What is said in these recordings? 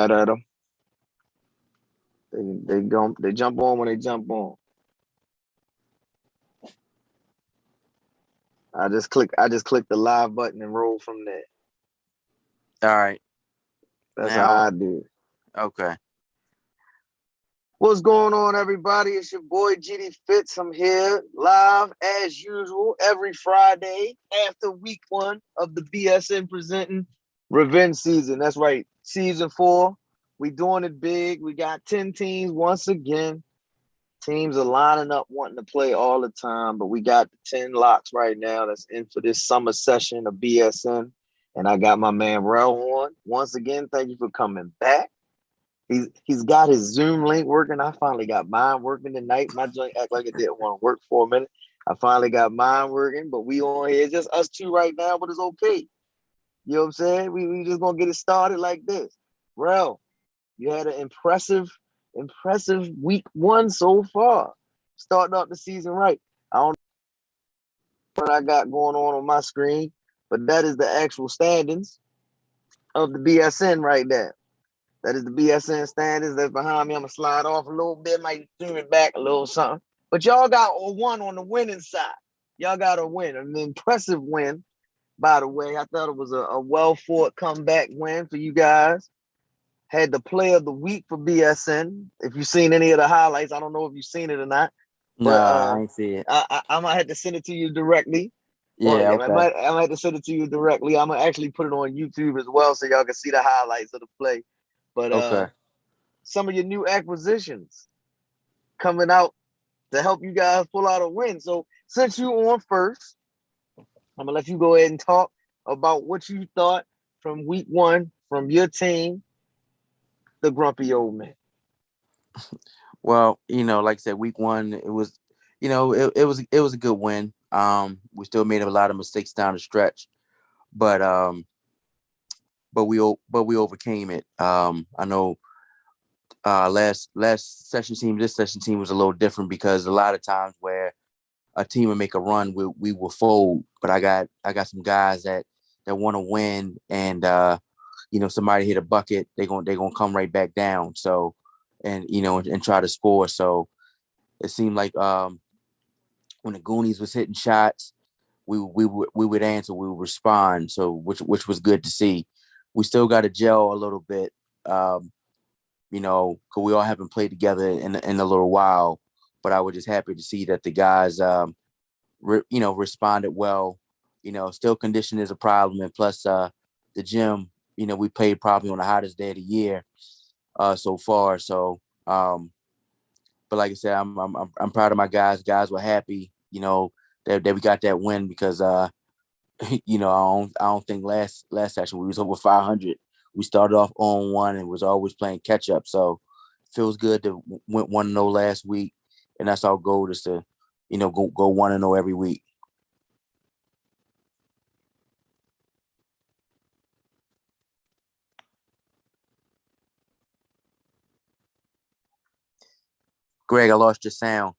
mad at them. They jump on when they jump on. I just click the live button and roll from there. All right. That's how Now, I do it. okay. What's going on, everybody? It's your boy GD Fitz. I'm here live as usual every Friday after week 1 of the BSN presenting Revenge season. That's right, season 4. We doing it big. We got 10 teams once again. Teams are lining up wanting to play all the time, but we got the 10 locks right now that's in for this summer session of BSN. And I got my man Rel on. Once again, thank you for coming back. He's got his Zoom link working. I finally got mine working tonight. My joint act like it didn't want to work for a minute. I finally got mine working, but we on here. It's just us two right now, but it's okay. You know what I'm saying? We just gonna get it started like this. Rel, you had an impressive week 1 so far. Starting off the season right. I don't know what I got going on my screen, but that is the actual standings of the BSN right there. That is the BSN standings that's behind me. I'm going to slide off a little bit, might zoom it back a little something. But y'all got a 1 on the winning side. Y'all got a win, an impressive win, by the way. I thought it was a well-fought comeback win for you guys. Had the play of the week for BSN. If you've seen any of the highlights, I don't know if you've seen it or not. No, But I ain't see it. I might have to send it to you directly. Yeah, I might okay. have to send it to you directly. I'm going to actually put it on YouTube as well so y'all can see the highlights of the play. Okay. But some of your new acquisitions coming out to help you guys pull out a win. So since you on first, I'm gonna let you go ahead and talk about what you thought from week 1 from your team, the Grumpy Old Man. Well, like I said, week 1, it was, it was a good win. We still made a lot of mistakes down the stretch, but we overcame it. I know last session team, this session team was a little different because a lot of times where a team would make a run, we will fold. But I got some guys that want to win, and somebody hit a bucket, they're gonna come right back down. So, and try to score. So it seemed like when the Goonies was hitting shots, we would answer, we would respond. So which was good to see. We still got to gel a little bit. Because we all haven't played together in a little while, but I was just happy to see that the guys, responded well. Still condition is a problem, and plus the gym. We played probably on the hottest day of the year so far. So, but like I said, I'm proud of my guys. Guys were happy, that we got that win because I don't think last session we was over 500. We started off on 1 and was always playing catch up. So feels good to went 1-0 last week, and that's our goal is to, go 1-0 every week. Greg, I lost your sound.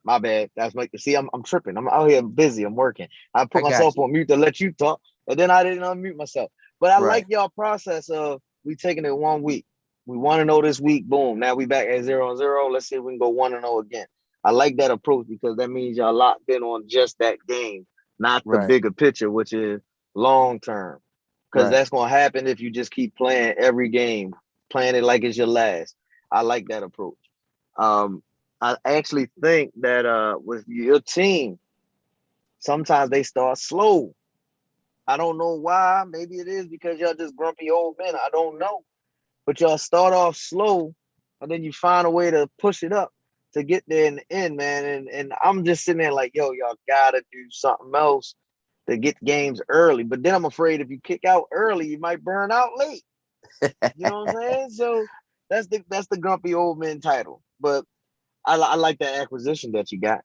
My bad. That's like, see, I'm tripping. I'm out here busy. I'm working. I put I got myself you. on mute to let you talk, and then I didn't unmute myself. But I Right. like y'all process of we taking it 1 week. We want to know this week. Boom. Now we back at 0-0. Let's see if we can go 1-0 again. I like that approach because that means y'all locked in on just that game, not the Right. bigger picture, which is long term. Because Right. that's gonna happen if you just keep playing every game, playing it like it's your last. I like that approach. Um, I actually think that with your team, sometimes they start slow. I don't know why. Maybe it is because y'all just grumpy old men. I don't know. But y'all start off slow, and then you find a way to push it up to get there in the end, man. And I'm just sitting there like, yo, y'all gotta do something else to get games early. But then I'm afraid if you kick out early, you might burn out late. You know what I'm saying? So that's the grumpy old man title. But I like that acquisition that you got.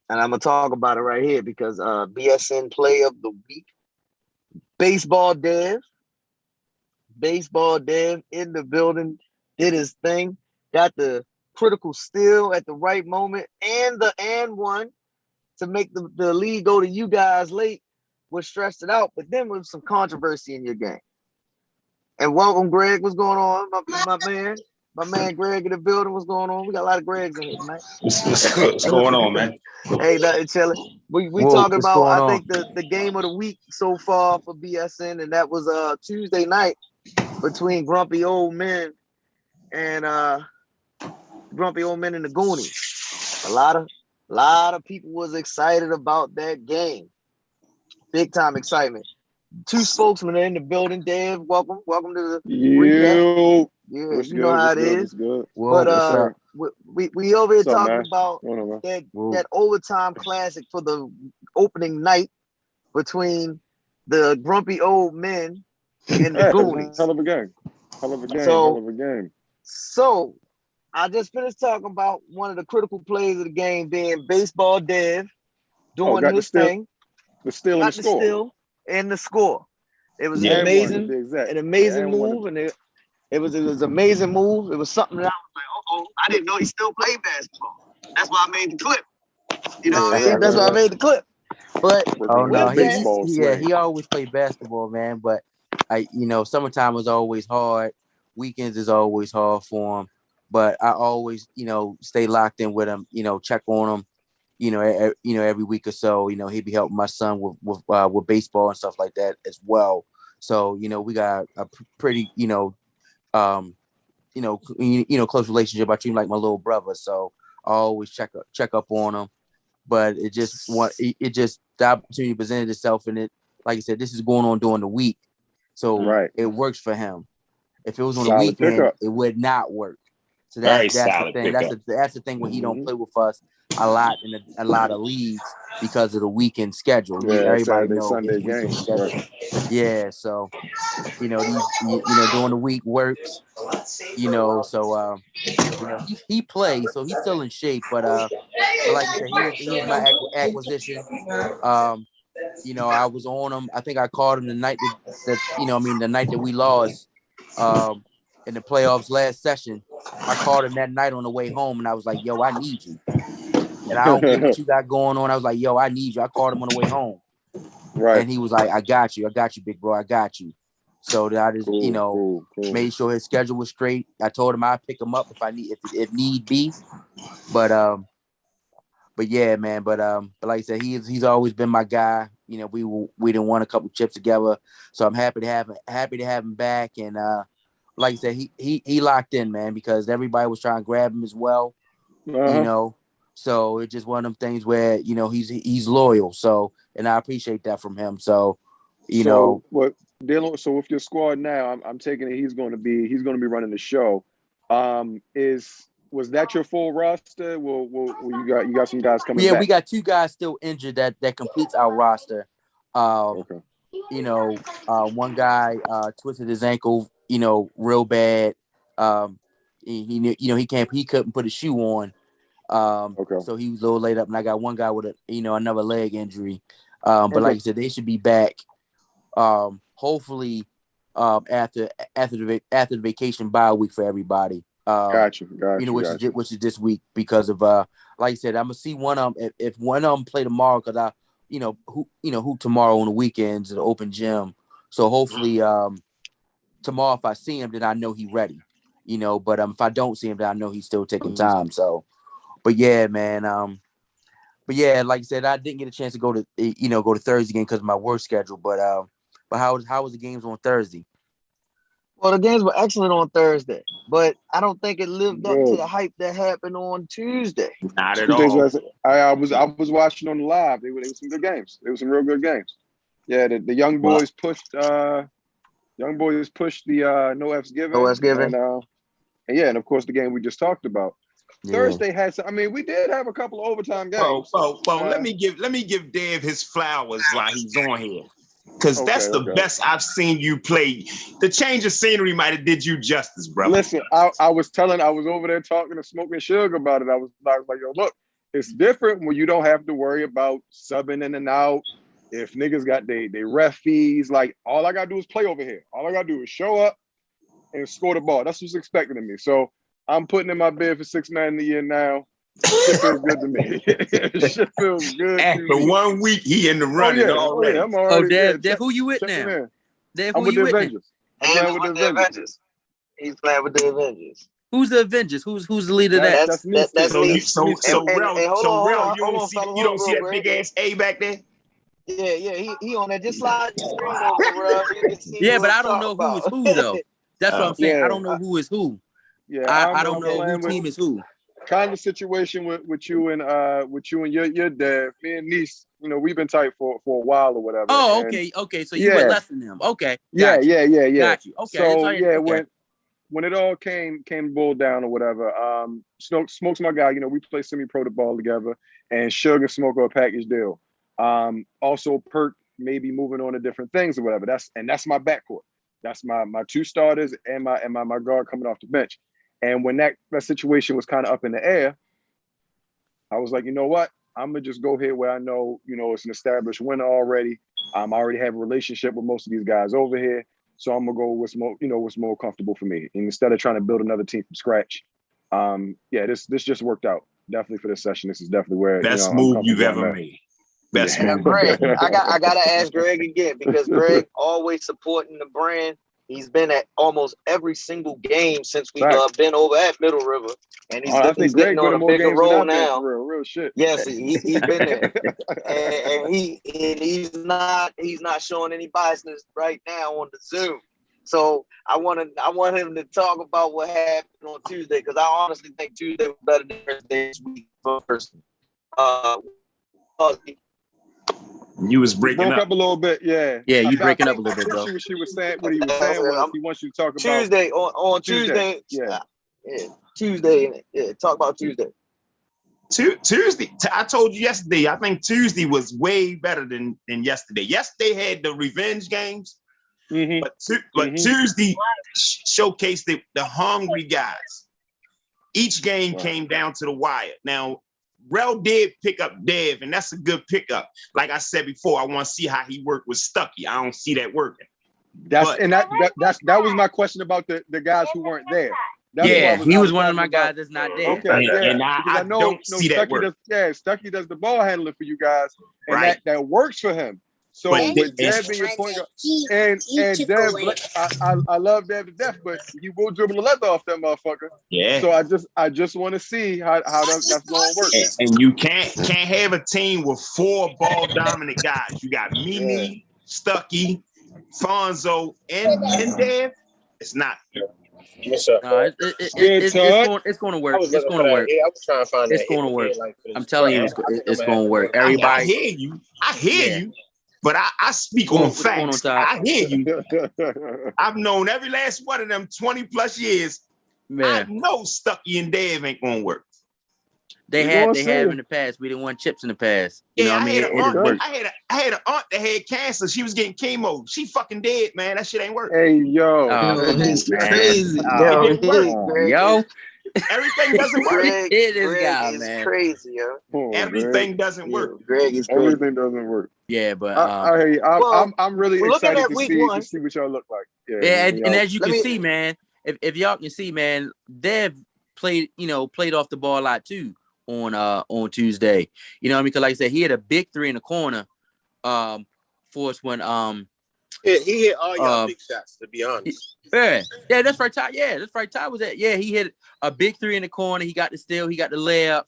And I'm gonna talk about it right here because BSN play of the week, baseball dev, in the building, did his thing, got the critical steal at the right moment, and the and one to make the lead go to you guys late, was stressed it out, but then with some controversy in your game. And welcome, Greg. What's going on, my man? My man Greg in the building. What's going on? We got a lot of Gregs in here tonight. What's going on, man? Hey, nothing chilling. We Whoa, talking what's about going I on? think the game of the week so far for BSN, and that was Tuesday night between Grumpy Old Men and the Goonies. A lot of people was excited about that game. Big time excitement. Two spokesmen are in the building. Dave, welcome to the recap. Yeah, what's you good, know how what's it good, is. what's good? Whoa, what's up? We over here What's up, talking man? about What's going on, man? that overtime classic for the opening night between the Grumpy Old Men and the Yeah, Goonies. hell of a game. Hell of a game. So I just finished talking about one of the critical plays of the game being Baseball Dev doing his thing. The steal and the score. Steal and the score. It was Yeah, an amazing move, and it was an amazing move. It was something that I was like, I didn't know he still played basketball. That's why I made the clip. You know what I mean? That's why I made the clip. But he always played basketball, man. But summertime was always hard. Weekends is always hard for him. But I always, stay locked in with him. Check on him. Every week or so. He'd be helping my son with baseball and stuff like that as well. So we got a pretty close relationship. I treat him like my little brother. So I always check up on him. But the opportunity presented itself, and it, like I said, this is going on during the week, so it works for him. If it was on the weekend, it would not work. So that's the thing. That's the thing when he don't play with us a lot in a lot of leagues because of the weekend schedule. Everybody knows his weekend schedule. Right. Yeah, so these during the week works. So he plays, so he's still in shape, but like I said, he is my acquisition. I was on him. I think I called him the night the night that we lost in the playoffs last session. I called him that night on the way home, and I was like, "Yo, I need you." And I don't care what you got going on. I was like, "Yo, I need you." I called him on the way home, right? And he was like, "I got you, big bro, I got you." So that is, made sure his schedule was straight. I told him I'd pick him up if need be, but yeah, man. But like I said, he's always been my guy. We didn't won a couple chips together, so I'm happy to have him back. And like I said, he locked in, man, because everybody was trying to grab him as well. So it's just one of them things where he's loyal. So, and I appreciate that from him. So, what dealing. So with your squad now, I'm taking it he's going to be running the show. Was that your full roster? Well, you got some guys coming back? Yeah, we got two guys still injured that completes our roster. Okay. One guy twisted his ankle, real bad. He couldn't put a shoe on. So he was a little laid up, and I got one guy with another leg injury. But like I said, they should be back. Hopefully, after the vacation bye week for everybody. Gotcha. Which is this week because of like I said, I'm gonna see one of them if one of them play tomorrow because who tomorrow on the weekends at the open gym. So hopefully tomorrow if I see him, then I know he's ready. But if I don't see him, then I know he's still taking time. So, but yeah, man. But yeah, like I said, I didn't get a chance to go to Thursday game because of my work schedule. But how was the games on Thursday? Well, the games were excellent on Thursday, but I don't think it lived up to the hype that happened on Tuesday. Not at all. I was watching on the live. They were some good games. There were some real good games. Yeah, the young boys pushed. Young boys pushed the no F's given. No F's given. And of course the game we just talked about. Yeah. Thursday had some. I mean, we did have a couple of overtime games. Let me give Dave his flowers while he's on here. Because that's the best I've seen you play. The change of scenery might have did you justice, bro. Listen, I was over there talking to Smoking Sugar about it. I was like, yo, look, it's different when you don't have to worry about subbing in and out. If niggas got they ref fees, like all I gotta do is play over here. All I gotta do is show up and score the ball. That's what's expected of me. So I'm putting in my bid for 6 man of the year now. Shit feels good to me. Shit feels good. After 1 week, he in the running already. I'm already. Dave, who you with now? Dave, who you with now? I'm playing with the Avengers. He's playing with the Avengers. Who's the Avengers? Who's the leader of that? That's me. That's me. So Rel, you don't see that big ass A back there? Yeah, he on that. Just slide your screen over, bro. You can see Yeah, but I don't know who is who though. That's what I'm saying. I don't know who is who. Yeah, I don't know who team is who. Kind of situation with you and your dad. Me and niece, you know, we've been tight for a while or whatever. Oh, okay. So you were less than him. Okay. Yeah. Got you. Okay. So when it all came boiled down or whatever, Smoke's my guy. You know, we play semi-pro the ball together, and Sugar Smoke are a package deal. Also Perk maybe moving on to different things or whatever. That's my backcourt. That's my two starters and my guard coming off the bench. And when that situation was kind of up in the air, I was like, you know what? I'm gonna just go here where I know, you know, it's an established winner already. I already have a relationship with most of these guys over here, so I'm gonna go with what's more comfortable for me. And instead of trying to build another team from scratch, this just worked out. Definitely for this session, this is definitely where best move you've ever made. Best move. Greg, I gotta ask Greg again because Greg always supporting the brand. He's been at almost every single game since we've been over at Middle River, and he's getting on a bigger role now. Real shit. Yes, he's been there, and he's not showing any biasness right now on the Zoom. So I want him to talk about what happened on Tuesday because I honestly think Tuesday was better than Thursday this week for person. You was breaking up a little bit, yeah. Yeah, you breaking up a little bit, bro. What he was saying was he wants you to talk about Tuesday on Tuesday. Tuesday. Yeah, talk about Tuesday. Tuesday. I told you yesterday. I think Tuesday was way better than yesterday. Yesterday had the revenge games, but Tuesday showcased the hungry guys. Each game came down to the wire. Now, Rel did pick up Dev, and that's a good pickup. Like I said before, I want to see how he worked with Stuckey. I don't see that working. That was my question about the guys who weren't there. He was one of my guys that's not there. Okay, and I don't see that work. Stuckey does the ball handling for you guys, and that works for him. So with Dev being your point guard, and Dev, I love Dev to death, but he will dribble the leather off that motherfucker. Yeah. So I just want to see how that's going to work. And you can't have a team with 4 ball dominant guys. You got Mimi, Stuckey, Fonzo, and Dev. It's not. It's going to work. It's going to work. I was trying to find it's going to work. I'm telling you, it's going to work. Everybody, I hear you. But I speak on facts. I hear you. I've known every last one of them 20 plus years. Man. I know Stuckey and Dev ain't gonna work. They have in the past. We didn't want chips in the past. You know what I mean? I had an aunt that had cancer. She was getting chemo. She fucking dead, man. That shit ain't working. Hey, yo. It's crazy. Yo. Everything doesn't work. Greg is crazy, yo. Everything doesn't work. Greg is crazy. Everything doesn't work. Yeah, but I hear you. I'm really excited to see what y'all look like. Yeah, and as you can see, man, if y'all can see, man, Dev played off the ball a lot too on Tuesday. You know what I mean? Because like I said, he had a big 3 in the corner for us when he hit all y'all big shots, to be honest. Yeah, that's right. Ty was that. Yeah, he hit a big 3 in the corner. He got the steal. He got the layup.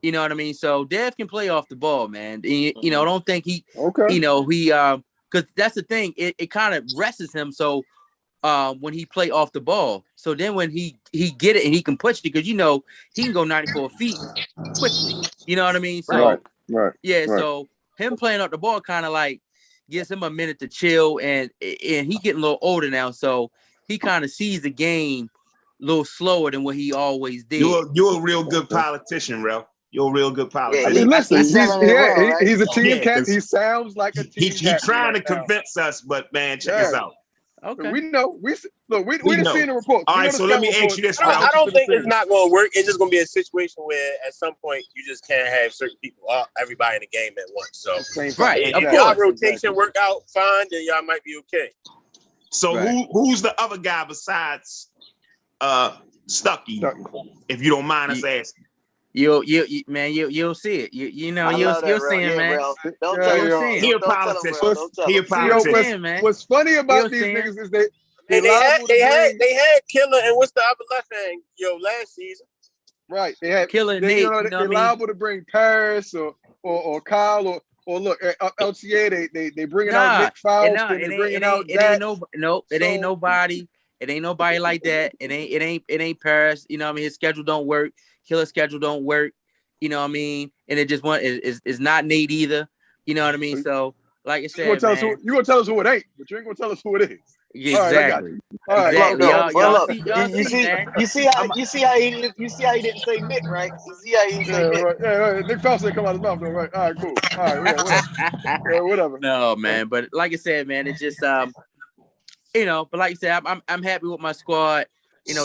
You know what I mean? So Dev can play off the ball, man. You know, don't think he, because that's the thing. It kind of rests him. So when he play off the ball, so then when he get it and he can push it, because he can go 94 feet quickly. You know what I mean? So right. So him playing off the ball kind of like gives him a minute to chill, and he getting a little older now, so he kind of sees the game a little slower than what he always did. You're a real good politician, Rel. You're a real good politician. Yeah, listen, he's a team captain. He sounds like a team captain. He's trying to convince us, but man, check us out. Okay. We know. We didn't see the report. All right, so let me ask you this. I don't think it's not going to work. It's just going to be a situation where at some point you just can't have certain people, everybody in the game at once. So right, if y'all rotation work out fine, then y'all might be okay. So who's the other guy besides Stuckey? If you don't mind us asking. You'll see it. You'll see him, man. Don't tell him. He a politician. He a politician, man. What's funny about these niggas is They had Killer and what's the other left hand? Last season. Right. They had Killer Nate. You know, they're liable to bring Paris or Kyle or look LTA. They bringing out Nick Faust and they bringing out that. It ain't nobody. It ain't nobody like that. It ain't Paris. You know what I mean? His schedule don't work. Killer's schedule don't work. You know what I mean? And it just is not Nate either. You know what I mean? So like I said, you're gonna tell us who it ain't, but you ain't gonna tell us who it is. Exactly. All right, exactly. You see how he didn't say Nick, right? You see how he didn't say Nick. Right. Yeah, Nick Faust didn't come out his mouth though, right? All right, cool. All right, whatever. No, man, but like I said, man, it's just but like I said, I'm happy with my squad.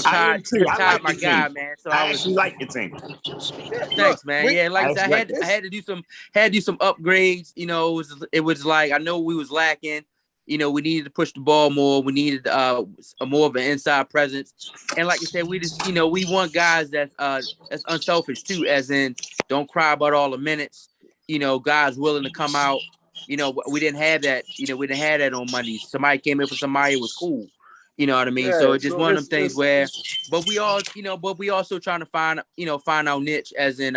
Todd my guy, man. So I actually like your team. Thanks, man. Yeah, like I said, I had to do some upgrades. It was like I know we was lacking. We needed to push the ball more. We needed a more of an inside presence. And like I said, we just we want guys that's unselfish too, as in don't cry about all the minutes. Guys willing to come out. We didn't have that. We didn't have that on Monday. Somebody came in for somebody, it was cool. You know what I mean? Yeah, so it's just one of them things where, but we also trying to find our niche, as in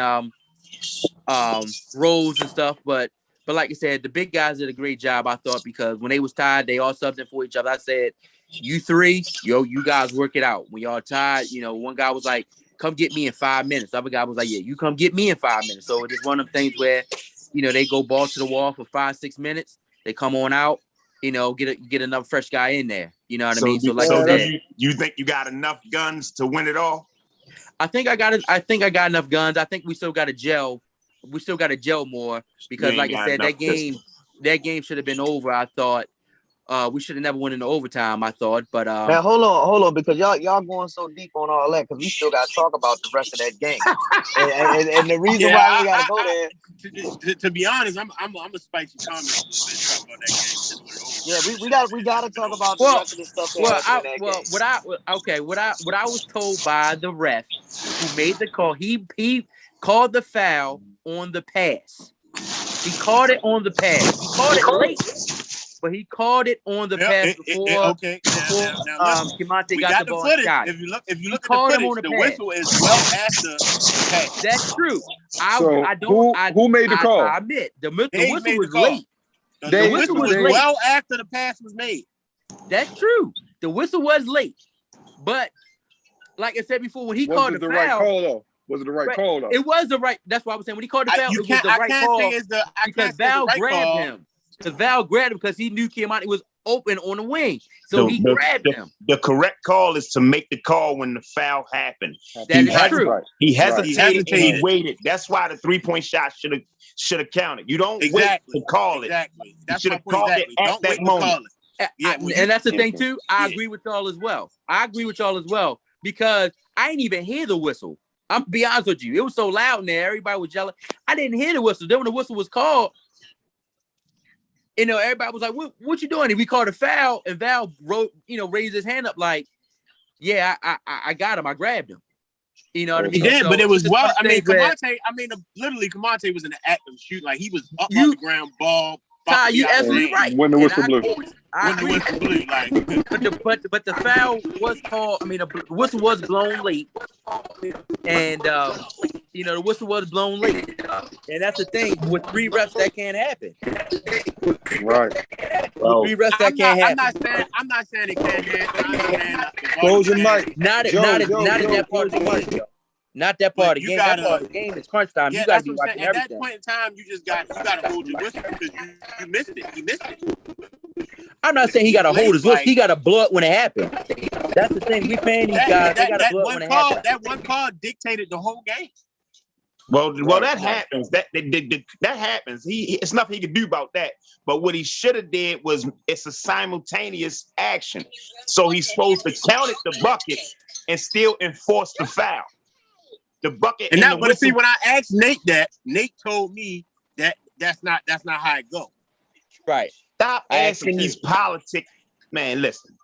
roles and stuff. But like I said, the big guys did a great job, I thought, because when they was tied, they all subbed in for each other. I said, you three, you guys work it out. When y'all tied, one guy was like, come get me in 5 minutes. The other guy was like, yeah, you come get me in 5 minutes. So it's just one of them things where, they go ball to the wall for 5-6 minutes. They come on out. Get another fresh guy in there. You know what I mean? So like I said, you think you got enough guns to win it all? I think I got it. I think I got enough guns. I think we still got to gel. We still got to gel more because, like I said, that game should have been over. I thought we should have never went into overtime. I thought, but now hold on, because y'all going so deep on all that because we still got to talk about the rest of that game. and the reason why we got to go there. To be honest, I'm a spicy comment a little bit talk about that game. Yeah, we got to talk about the rest of the stuff. What I was told by the ref who made the call, he called the foul on the pass. He called it on the pass. He called it late, but he called it on the pass before Kimante got the ball and shot. If you look at the footage, the whistle is well after the pass. That's true. Who made the call? I admit the whistle was late. The whistle was well after the pass was made. That's true. The whistle was late, but like I said before, when he called the foul, right call though? Was it the right call though? It was the right. That's why I was saying when he called the foul, it was the right call. Because Val grabbed him. Because Val grabbed him because he knew Kimante was open on the wing, so he grabbed him. The correct call is to make the call when the foul happened. That is true. Right. He hesitated and he waited. That's why the 3-point shot should have counted. You don't wait to call it. Exactly. You should have called it at that moment. And that's the thing too. I agree with y'all as well. Because I didn't even hear the whistle. I'm gonna be honest with you. It was so loud in there. Everybody was yelling. I didn't hear the whistle. Then when the whistle was called, everybody was like, what you doing? And we called a foul, and Val raised his hand up like, yeah, I got him. I grabbed him. You know what I mean? He did, but it was well. I mean, Kimante was in the act of shooting. Like he was up on the ground, ball. Ty, you absolutely right. When the whistle blew. But the foul was called. I mean, the whistle was blown late, and the whistle was blown late, and that's the thing. With 3 refs, that can't happen. Right. With 3 refs, that can't happen. I'm not saying it can't happen. Close your mic. Not at that part of the game. Not that part of the game. That part of the game is crunch time. Yeah, you got to be watching everything. At that point in time, you got to hold your whistle because you missed it. You missed it. I'm not saying he got to hold his whistle. He got to blow it when it happened. That's the thing. We paying these guys. They got to blow it when it happens. That one call dictated the whole game. Well, that happens. That happens. It's nothing he could do about that. But what he should have did was it's a simultaneous action. So he's supposed to count it the bucket and still enforce the foul. The bucket and that, but see, when I asked Nate that, Nate told me that that's not how it go. Right. Stop asking these politics. Man, listen.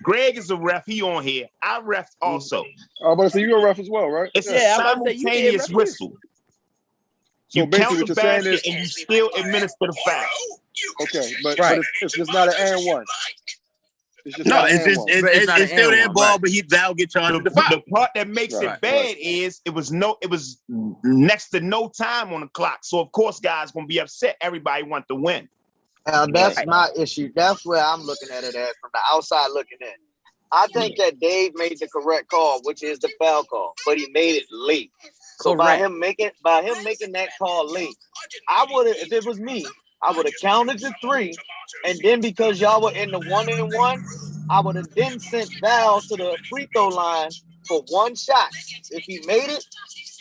Greg is a ref. He on here. I ref also. Oh, but so you're a ref as well, right? It's a simultaneous whistle. So you basically count what the you're saying basket is, and you still administer the foul. Okay, but it's not an and one. It's just No, not it's an just and one. it's still their one, ball, right. but Val get charged with the foul. The part that makes it bad is it was next to no time on the clock. So of course, guys gonna be upset. Everybody want to win. That's my issue. That's where I'm looking at it at from the outside looking in. I think that Dave made the correct call, which is the foul call, but he made it late. So by him making that call late, I would have, if it was me, I would have counted to 3, and then because y'all were in the 1-and-1, I would have then sent Val to the free throw line for 1 shot. If he made it,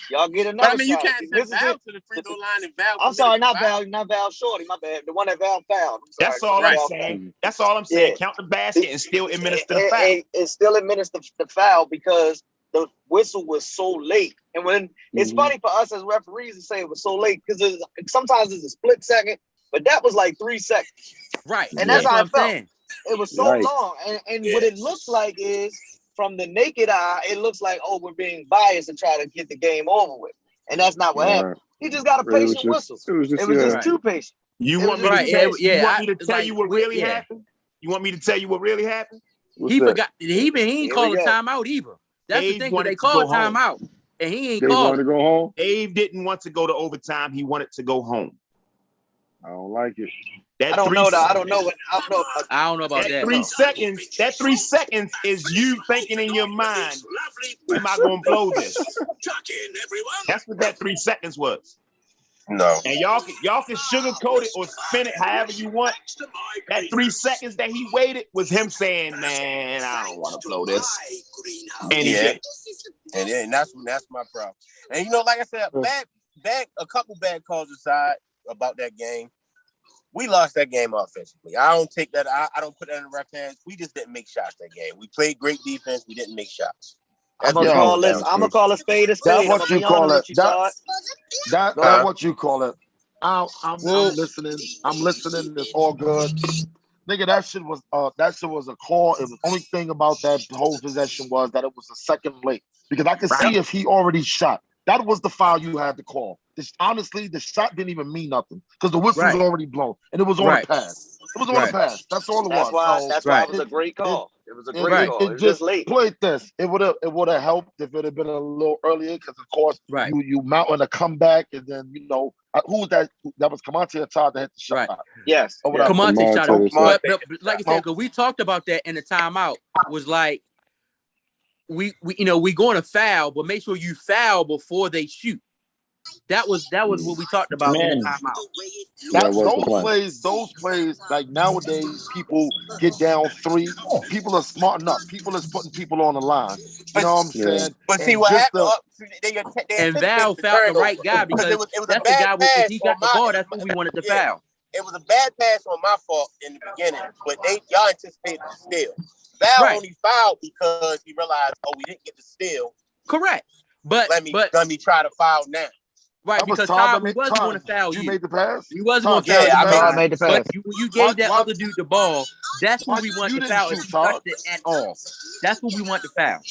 y'all get another But I mean, you shot. can't send Val to the free throw line and Val. I'm sorry, not Val Shorty, my bad. The one that Val fouled. That's all I'm saying. That's all I'm saying. Count the basket and still administer the foul. And still administer the foul because the whistle was so late. And when it's funny for us as referees to say it was so late because sometimes it's a split second, but that was like 3 seconds. Right. And that's how I felt. Saying. It was so long. And what it looks like is from the naked eye, it looks like, oh, we're being biased and try to get the game over with. And that's not what happened. He just got a patient whistle. It was just too patient. You want me to tell you what really happened? You want me to tell you what really happened? He forgot. He ain't call a timeout either. That's the thing. They called a timeout, and he ain't called. Wanted to go home. Dave didn't want to go to overtime. He wanted to go home. I don't like it. I don't know about that. 3 seconds. That 3 seconds is you thinking in your mind, "Am I gonna blow this?" That's what that 3 seconds was. No. And y'all can sugarcoat it or spin it however you want. That 3 seconds that he waited was him saying, "Man, I don't want to blow this." And he did. And that's my problem. And you know, like I said, a couple bad calls aside about that game, we lost that game offensively. I don't take that. I don't put that in the ref hands. We just didn't make shots that game. We played great defense. We didn't make shots. I'm gonna call a spade a spade. That's what you call it. That's what you call it. I'm listening. I'm listening. It's all good. Nigga, that shit was a call. It was the only thing about that whole possession was that it was a second late. Because I could see if he already shot. That was the foul you had to call. Honestly, the shot didn't even mean nothing because the whistle was already blown and it was on a pass. It was on a pass. That's all it was. That's why it was a great call. It was a great call. It was just late. Played this. It would have helped if it had been a little earlier because of course you mounting a comeback and then who was that? That was Kamante or Todd that hit the shot. Right. Yes. Kamante shot it. But like I said, because we talked about that in the timeout, was like we going to foul, but make sure you foul before they shoot. That was what we talked about in the timeout. Those plays, like nowadays, people get down 3. People are smart enough. People is putting people on the line. You know what I'm saying? But see what happened? And Val fouled the right guy because it was that's the guy. If he got the ball, that's what we wanted to foul. It was a bad pass on my fault in the beginning, but y'all anticipated the steal. Val only fouled because he realized, we didn't get the steal. Correct. But let me try to foul now. Right, because Todd, we wasn't going to foul you. You made the pass? We wasn't going to foul you. I made the pass. But you gave that other dude the ball. That's what we want to foul. If you touched it at all. That's what we want to foul.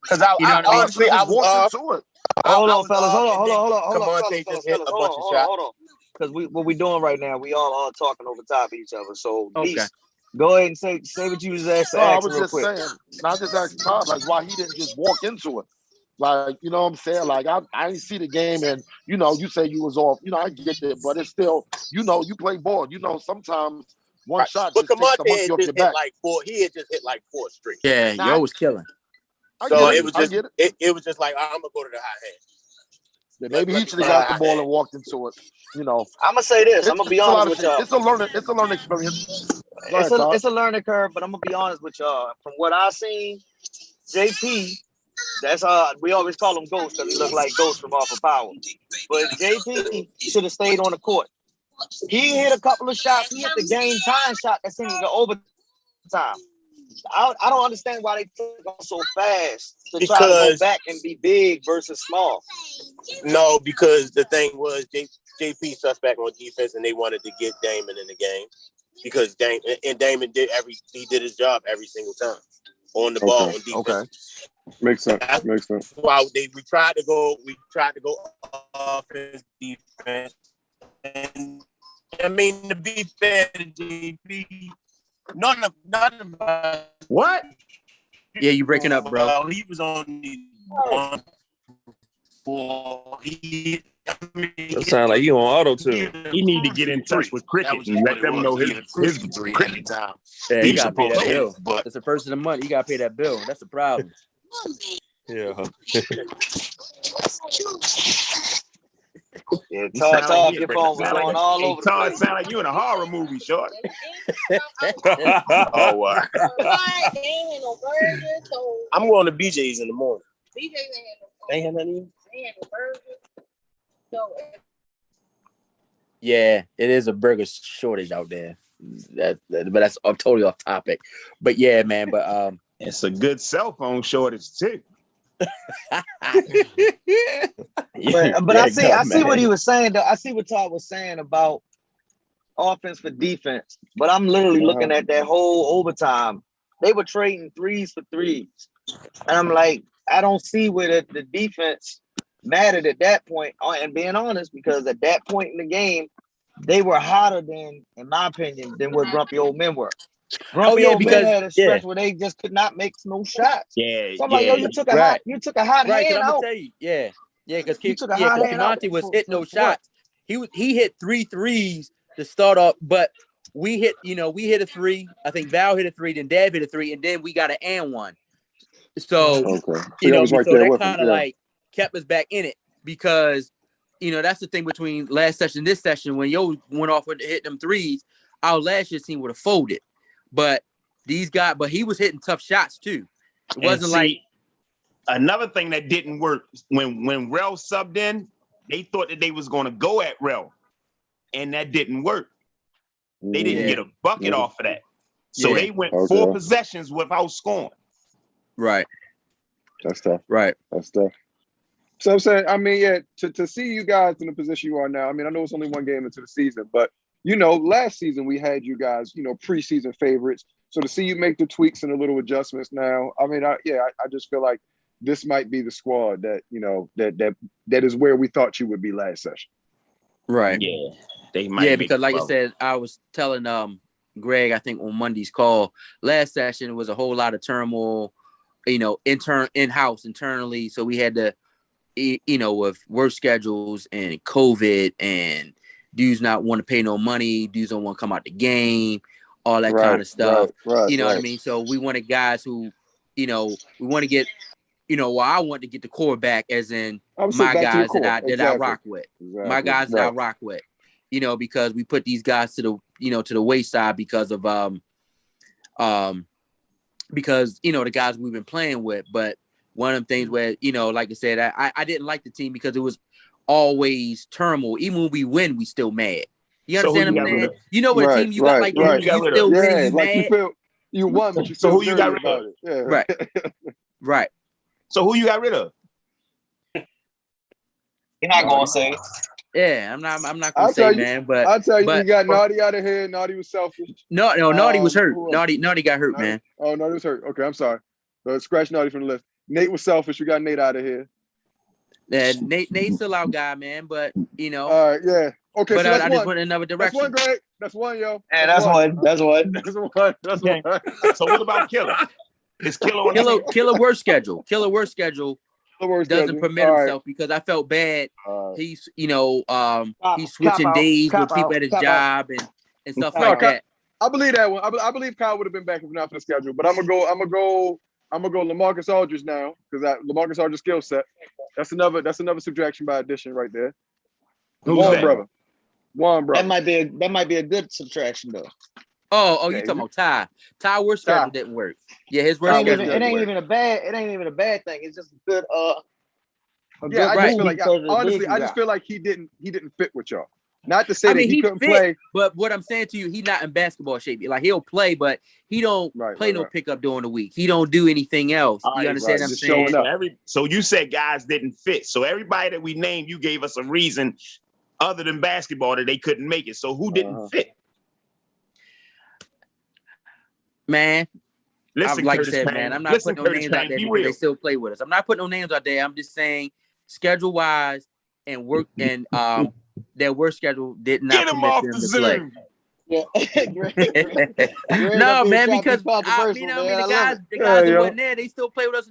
Because I was into it. Hold on, fellas. Hold on. Kamante just hit a bunch of shots. Hold on. Because what we doing right now, we all are talking over top of each other. So, go ahead and say what you was asking. I was just saying, not just asking Todd, like why he didn't just walk into it. Like, you know what I'm saying? Like, I didn't see the game and, you say you was off. I get it, but it's still, you play ball. Sometimes one shot just takes a monkey off your back. He had just hit like 4 straight. Yeah, yo was killing. So it was just like, I'm going to go to the hot hand. Yeah, maybe he should have got the ball and walked into it. I'm going to say this. I'm going to be honest with y'all. It's a learning experience. It's a learning curve, but I'm going to be honest with y'all. From what I seen, JP, that's we always call him Ghost because he looked like Ghost from Off of Power. But JP should have stayed on the court. He hit a couple of shots. He hit the game time shot that sent him to overtime. I don't understand why they took off so fast to try to go back and be big versus small. No, because the thing was JP suspect on defense and they wanted to get Damon in the game because Damon did his job every single time on the ball on defense. Okay. Makes sense. Wow, we tried to go offense, defense, and I mean to be fair to JP, Not What? Yeah, you breaking up, bro. Well, he was only one for That sound like you on auto tune. He need to get in touch with cricket and let them know his cricket. Yeah, you He gotta pay that supposed to- bill. It's the first of the month. You gotta pay that bill. That's the problem. Yeah. Yeah, You Todd, sound like your phone was going all over the Todd place. sound like you in a horror movie, short. Oh, wow. I'm going to BJ's in the morning. They ain't had nothing. Yeah, it is a burger shortage out there. But that's totally off topic. But yeah, man. But It's a good cell phone shortage too. But I see what he was saying. Though. I see what Todd was saying about offense for defense. But I'm literally looking at that whole overtime. They were trading threes for threes, and I'm like, I don't see where the defense mattered at that point. And being honest, because at that point in the game, they were hotter than, in my opinion, than what grumpy old men were. Grumpy old men had a stretch where they just could not make no shots. Yeah, so I'm like, yo, you took a hot hand I'm out. gonna tell you, because Monty was hitting those shots. He hit 3 threes to start off, but we hit a 3. I think Val hit a 3, then Dad hit a 3, and then we got an and one. So that kind of like kept us back in it because that's the thing between last session and this session. When Yo went off with hit them threes, our last year's team would have folded. But he was hitting tough shots too. It wasn't like another thing that didn't work when Rel subbed in, they thought that they was going to go at Rel, and that didn't work. They didn't get a bucket off of that, so they went 4 possessions without scoring. Right. That's tough. Right. That's tough. So I'm saying, I mean, to see you guys in the position you are now, I mean, I know it's only one game into the season, but last season we had you guys, preseason favorites. So to see you make the tweaks and the little adjustments now, I mean, I just feel like this might be the squad that, that is where we thought you would be last session. Right. Yeah. They might. Yeah, because like I said, I was telling Greg, I think on Monday's call, last session it was a whole lot of turmoil, in-house internally. So we had to, with work schedules and COVID and dudes not want to pay no money, dudes don't want to come out the game, all that kind of stuff. Right, what I mean? So we wanted guys who, we want to get, I want to get the core back, as in my guys that I rock with. Exactly. My guys that I rock with. Because we put these guys to the wayside because of the guys we've been playing with. But one of them things where, like I said, I didn't like the team because it was always turmoil. Even when we win, we still mad. You understand what I'm saying? What a team you got like that, you still really mad. You won, but you so still who you got rid of? Yeah. Right. Right. So who you got rid of? You're not gonna say. Yeah, I'm not gonna say, man. But I'll tell you, you got Naughty out of here. Naughty was selfish. No, Naughty was hurt. Naughty got hurt, man. Oh, Naughty was hurt. Okay, I'm sorry. Scratch Naughty from the list. Nate was selfish. We got Nate out of here. Yeah, Nate's still our guy, man. But All right, yeah. Okay, but so I just went in another direction. That's one, Greg. That's one, yo. Yeah, that's one. That's one. That's one. That's one. So what about Killer? Is Killer work schedule. Killer work schedule doesn't permit himself because I felt bad. He's he's switching days with people at his job and stuff like that. I believe that one. I believe Kyle would have been back if not for the schedule. But I'm gonna go LaMarcus Aldridge now because LaMarcus Aldridge skill set. That's another subtraction by addition right there. One brother. That might be a good subtraction though. Oh, you talking about Ty? Ty work schedule didn't work. Yeah, his work schedule. It ain't even a bad thing. It's just a good honestly, I just feel like he didn't fit with y'all. Not to say that he couldn't play, but what I'm saying to you, he's not in basketball shape. Like he'll play, but he don't play no pickup during the week. He don't do anything else. You understand what I'm saying? So you said guys didn't fit. So everybody that we named, you gave us a reason other than basketball that they couldn't make it. So who didn't fit? Man, listen, like Curtis I said, Payne. man, I'm not putting no names out there because they still play with us. I'm not putting no names out there. I'm just saying schedule wise and work and their work schedule did not permit them to play. Yeah. Greg No, up here man, trying to be because controversial, man. the I love guys, it. that wasn't there, they still play with us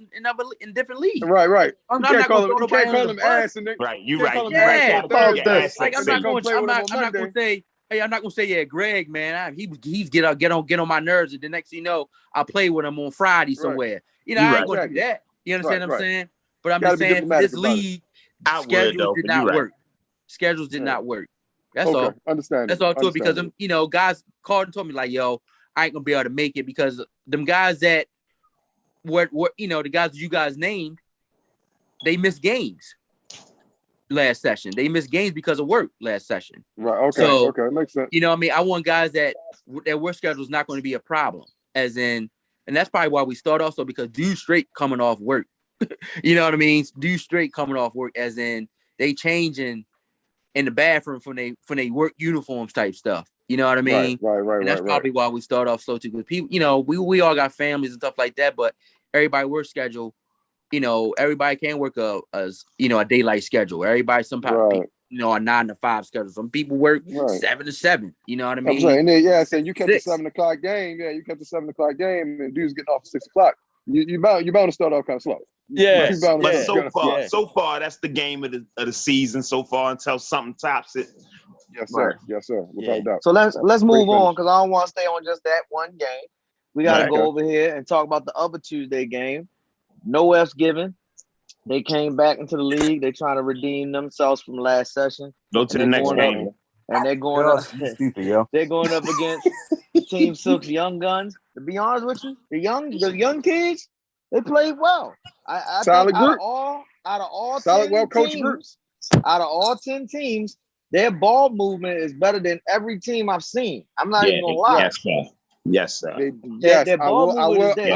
in different leagues. Right. I'm You can't not gonna call him. throw You nobody can't under call the him bus. ass, and then Right, you can't right. call him You ass right. Yeah, on Gotta keep your Thursday. assets like I'm safe. not going play with him on I'm not Monday. gonna say, hey, I'm not gonna say, yeah, Greg, man, he's get on my nerves, and the next thing you know, I'll play with him on Friday somewhere. You know, You I right. ain't gonna do Exactly. that. You understand what I'm Right. saying? But I'm Gotta just be saying for diplomatic this about it. league, I would schedules though, did but you not right. work. Schedules did not work. That's Okay, all. understand. That's all to it because them, guys called and told me like, yo, I ain't gonna be able to make it because them guys that were the guys that you guys named, they missed games last session. They missed games because of work last session. Right. Okay. So, Okay. Makes sense. you know what I mean? I want guys that their work schedule is not going to be a problem. As in, and that's probably why we start also because dude straight coming off work. You know what I mean? Dude straight coming off work, as in they changing in the bathroom from they work uniforms type stuff. You know what I mean? Right. And that's probably why we start off slow too. Because people, we all got families and stuff like that, but everybody work schedule, everybody can't work a daylight schedule. Everybody people, a 9 to 5 schedule. Some people work 7 to 7. You know what I mean? I'm saying, and then, so 6 you to kept the 6. 7 o'clock game. Yeah, you kept the 7 o'clock game, and dudes getting off at 6 o'clock. You bound to start off kind of slow. Yeah, but so far, that's the game of the season so far until something tops it. Yes, sir. Yes, sir. Without doubt. So let's move on because I don't want to stay on just that one game. We got to go over here and talk about the other Tuesday game. No F's given. They came back into the league. They trying to redeem themselves from last session. Go to the next game. And they're going up. Stupid, yo. They're going up against Team Silk's young guns. To be honest with you, the young kids, they played well. I think out of all solid, 10 well-coached teams, groups. Out of all 10 teams, their ball movement is better than every team I've seen. I'm not even gonna lie. Yes, sir. Their ball movement is there.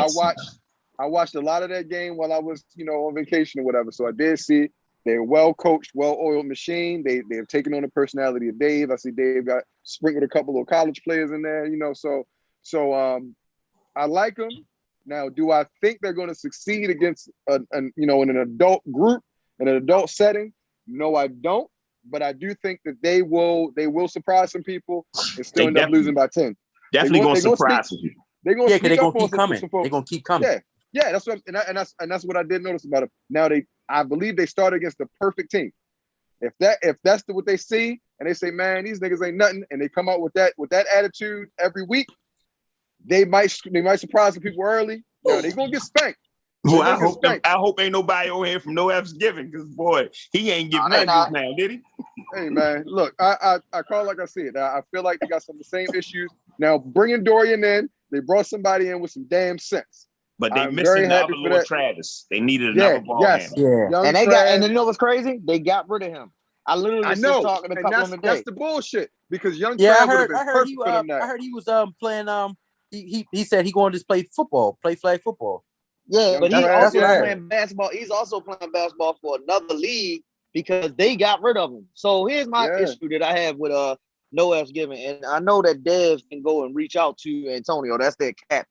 I watched a lot of that game while I was, on vacation or whatever. So I did see they're well coached, well-oiled machine. They've taken on the personality of Dave. I see Dave got sprinkled a couple of college players in there, So I like them. Now, do I think they're going to succeed against in an adult group, in an adult setting? No, I don't. But I do think that they will surprise some people and still end up losing by 10. Definitely going to surprise you. They're going to keep coming. They're going to keep coming. Yeah, that's what, and that's what I did notice about it. Now I believe they start against the perfect team. If that's what they see, and they say, man, these niggas ain't nothing, and they come out with that attitude every week, they might surprise the people early. Now they're gonna get spanked. Well, I hope ain't nobody over here from No F's Giving, because boy, he ain't giving nothing just now, did he? Hey man, look, I call like I see it. I feel like they got some of the same issues. Now bringing Dorian in, they brought somebody in with some damn sense. But they missing the other little Travis. They needed another ball handler. Yeah. And you know what's crazy? They got rid of him. I literally was just talking to a couple of them today. That's the bullshit. Because young Trav would have been perfect for them now. I heard he was playing he said he going to just play flag football. Yeah, but he's also playing basketball. He's also playing basketball for another league because they got rid of him. So here's my issue that I have with No F's Giving. And I know that Dev can go and reach out to Antonio. That's their captain.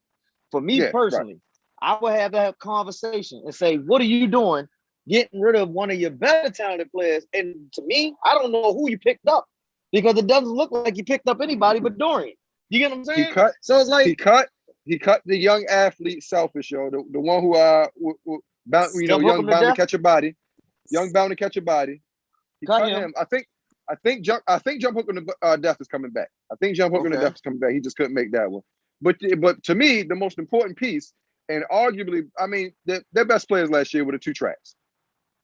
For me personally, I would have that conversation and say, what are you doing getting rid of one of your better talented players? And to me, I don't know who you picked up because it doesn't look like you picked up anybody but Dorian. You get what I'm saying? So it's like he cut the young athlete selfish, yo. The one who young bound to catch a body. Young bound to catch a body. He cut him. I think Jump Hook on the Death is coming back. I think Jump Hook on the Death is coming back. He just couldn't make that one. But to me, the most important piece, and arguably, I mean, their best players last year were the two Travs.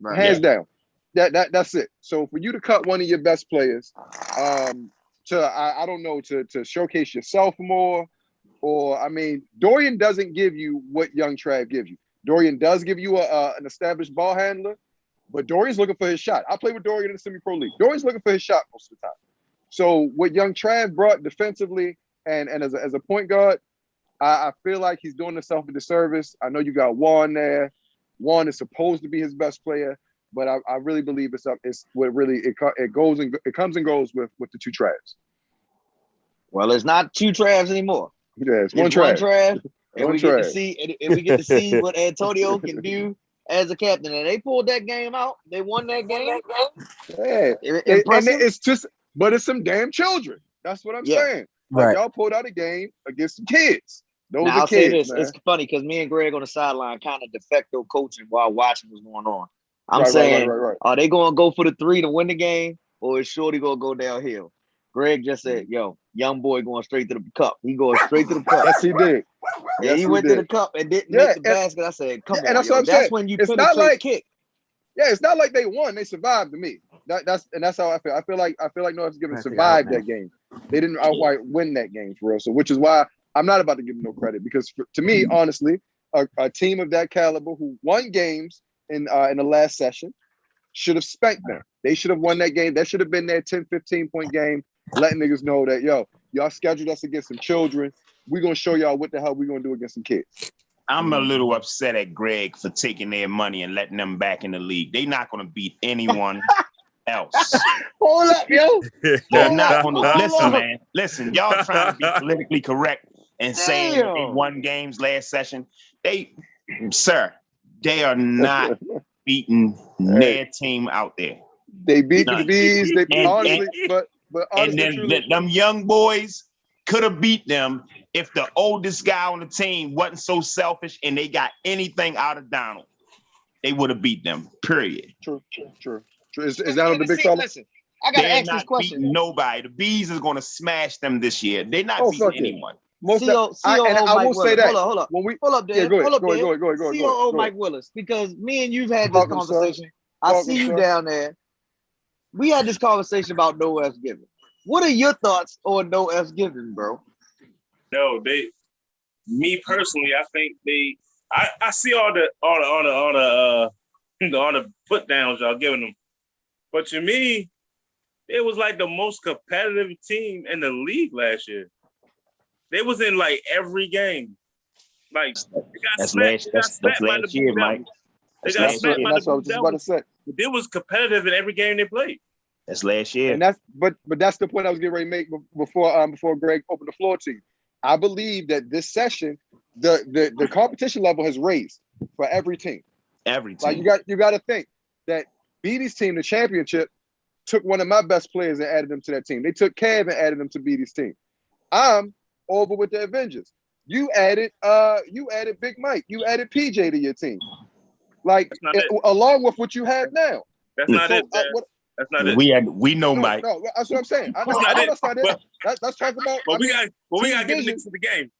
Right. Hands down. That's it. So for you to cut one of your best players, I don't know, to showcase yourself more, or I mean, Dorian doesn't give you what young Trav gives you. Dorian does give you an established ball handler, but Dorian's looking for his shot. I play with Dorian in the semi-pro league. Dorian's looking for his shot most of the time. So what young Trav brought defensively and as a point guard, I feel like he's doing himself a disservice. I know you got Juan there. Juan is supposed to be his best player, but I really believe it comes and goes with the two Travs. Well, it's not two Travs anymore. Yeah, it's one Trav. And we get to see what Antonio can do as a captain. And they pulled that game out. They won that game. Yeah. And it's just, but it's some damn children. That's what I'm saying. Like y'all pulled out a game against some kids. Those now, are I'll kids, say this. man. It's funny because me and Greg on the sideline kind of de facto coaching while watching what's going on. I'm saying, are they going to go for the 3 to win the game, or is Shorty going to go downhill? Greg just said, yo, young boy going straight to the cup. He going straight to the cup. Yes, he did. Yeah, yes, he went to the cup and didn't make the basket. I said, come on, that's yo. What I'm That's saying. when you it's penetrate not like, kick. Yeah, it's not like they won. They survived to me. That's how I feel. I feel like No F survived that game. They didn't outright win that game for real. So which is why I'm not about to give them no credit, because to me, honestly, a team of that caliber who won games in the last session should have spanked them. They should have won that game. That should have been their 10, 15-point game, letting niggas know that, yo, y'all scheduled us against some children. We're going to show y'all what the hell we're going to do against some kids. I'm a little upset at Greg for taking their money and letting them back in the league. They're not going to beat anyone else. Hold up, yo. They're not going to listen, man. Listen, y'all trying to be politically correct and saying that they won games last session. They are not beating their team out there. They beat the bees. And then them young boys could have beat them if the oldest guy on the team wasn't so selfish and they got anything out of Donald. They would have beat them, period. True. Is Donald the big fella? Listen, I got to ask this question. Nobody. The Bees is going to smash them this year. They're not beating anyone. I will say that. Hold up, Dan. Go ahead. COO Mike Willis, because me and you've had this conversation. I see you down there. We had this conversation about no F's given. What are your thoughts on no F's given, bro? No, me personally, I think I see all the put downs y'all giving them, but to me, it was like the most competitive team in the league last year. They was in like every game. Like that's last year, Mike. They got smacked by the That's what I was just about to say. They was competitive in every game they played. That's last year. And but that's the point I was getting ready to make before Greg opened the floor to you. I believe that this session, the competition level has raised for every team. Every team. Like you got to think that BD's team, the championship, took one of my best players and added them to that team. They took Cav and added them to BD's team. I'm over with the Avengers. You added Big Mike. You added PJ to your team. Like along with what you have now. That's not it. That's not it. We know Mike. No, that's what I'm saying. I know that's not it. Let's talk about. We got to get into the game.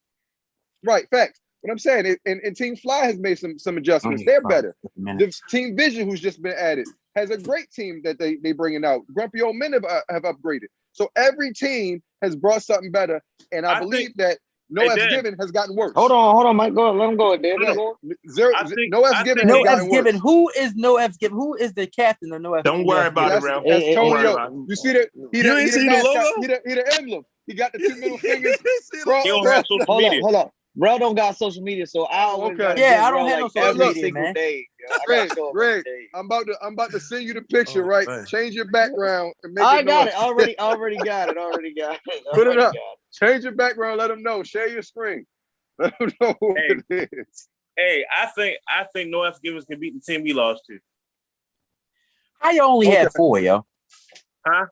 Right, facts. What I'm saying, and Team Fly has made some adjustments. They're better. The Team Vision, who's just been added, has a great team that they bringing out. Grumpy Old Men have upgraded. So every team has brought something better, and I believe that No F's Given has gotten worse. Hold on, Mike. Go ahead. Let him go. No F's Given. No F's Given. Who is No F's Given? Who is the captain of No F's Given? Don't worry about it, Ralph. That's Tonyo. You see that? You ain't see the logo? He the emblem. He got the 2 middle fingers. He don't have social media. Hold up. Bro don't got social media, so I always I don't have no social media, man. Greg, I'm about to send you the picture, right? Man. Change your background and make I got it. Already got it. Put it up. Change your background, let them know. Share your screen. Let them know what it is. Hey, I think No F Givens can beat the team we lost to. How you only had 4, yo? Huh?